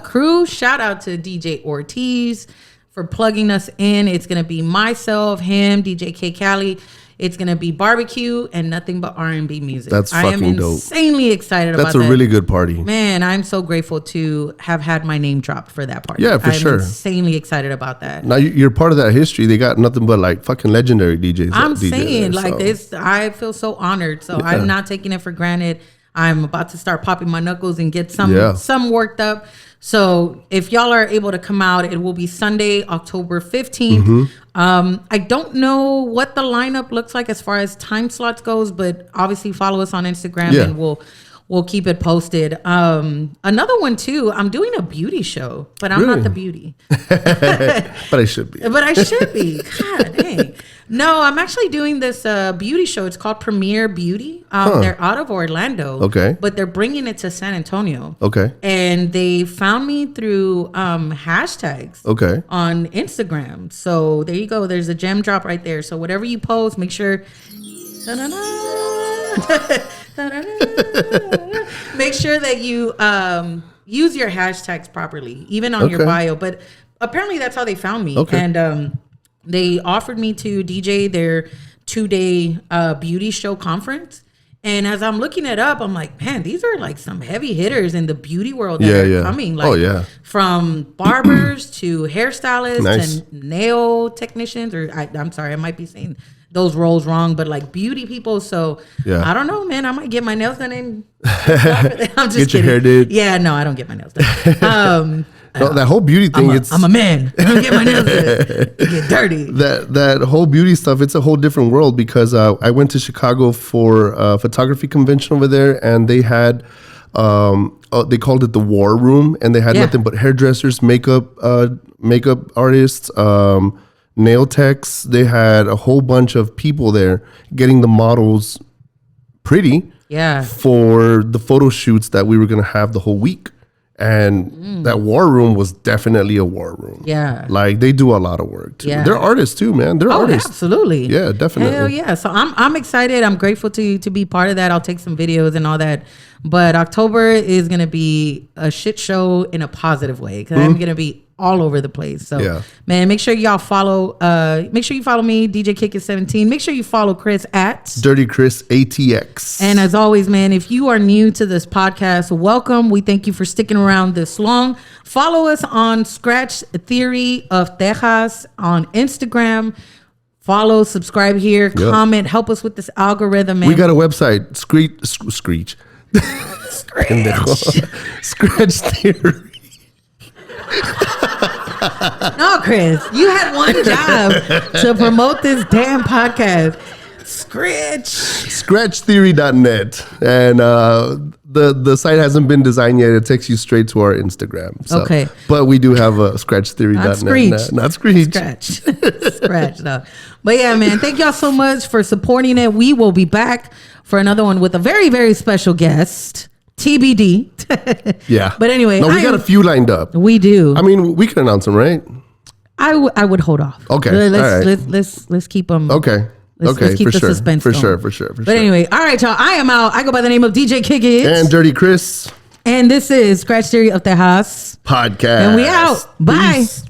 crew. Shout out to DJ Ortiz for plugging us in. It's going to be myself, him, DJ K Cali. It's going to be barbecue and nothing but R&B music. That's fucking dope. I am insanely excited about that. That's a really good party. Man, I'm so grateful to have had my name dropped for that party. Yeah, for sure. I'm insanely excited about that. Now, you're part of that history. They got nothing but like fucking legendary DJs. I'm saying like this, I feel so honored. So I'm not taking it for granted. I'm about to start popping my knuckles and get some worked up. So if y'all are able to come out, it will be Sunday, October 15th. I don't know what the lineup looks like as far as time slots goes, but obviously follow us on Instagram and we'll keep it posted. Another one too, I'm doing a beauty show, but I'm not the beauty. But I should be. God dang. No, I'm actually doing this beauty show. It's called Premier Beauty. They're out of Orlando. Okay. But they're bringing it to San Antonio. Okay. And they found me through hashtags. Okay. On Instagram. So there you go. There's a gem drop right there. So whatever you post, make sure. Make sure that you use your hashtags properly, even on your bio. But apparently that's how they found me. Okay. And they offered me to DJ their 2-day beauty show conference. And as I'm looking it up, I'm like, man, these are like some heavy hitters in the beauty world that are coming. Like, from barbers to hairstylists and nail technicians, or I'm sorry, I might be saying those roles wrong, but like beauty people. So I don't know, man. I might get my nails done in. I'm just get your kidding. hair did. Yeah, no, I don't get my nails done. No, that whole beauty thing, I'm a man. I don't get my nails done. Get dirty. That whole beauty stuff, it's a whole different world because I went to Chicago for a photography convention over there, and they had they called it the War Room, and they had nothing but hairdressers, makeup artists, nail techs. They had a whole bunch of people there getting the models pretty for the photo shoots that we were going to have the whole week. And that war room was definitely a war room. Yeah. Like they do a lot of work too. Yeah. They're artists too, man. They're artists. Absolutely. Yeah, definitely. Hell yeah. So I'm excited. I'm grateful to be part of that. I'll take some videos and all that But October is going to be a shit show in a positive way because I'm going to be all over the place. So, man, make sure y'all follow. Make sure you follow me, DJ Kickit 17. Make sure you follow Chris at DirtyXris ATX. And as always, man, if you are new to this podcast, welcome. We thank you for sticking around this long. Follow us on Scratch Theory of Texas on Instagram. Follow, subscribe here, comment, help us with this algorithm, man. We got a website, Screech. Scratch Theory. No, Chris, you had one job to promote this damn podcast. Scratchtheory.net. And the site hasn't been designed yet. It takes you straight to our Instagram. So. Okay. But we do have a scratchtheory.net. Not Screech. Scratch, no. But yeah, man, thank y'all so much for supporting it. We will be back for another one with a very, very special guest. TBD. Yeah. But anyway. No, we got a few lined up. We do. I mean, we can announce them, right? I would hold off. Okay. Let's keep them. Okay. Let's keep the suspense going. For sure. But anyway, all right, y'all. I am out. I go by the name of DJ Kickit and DirtyXris. And this is Scratch Theory of the House Podcast. And we out. Bye. Peace.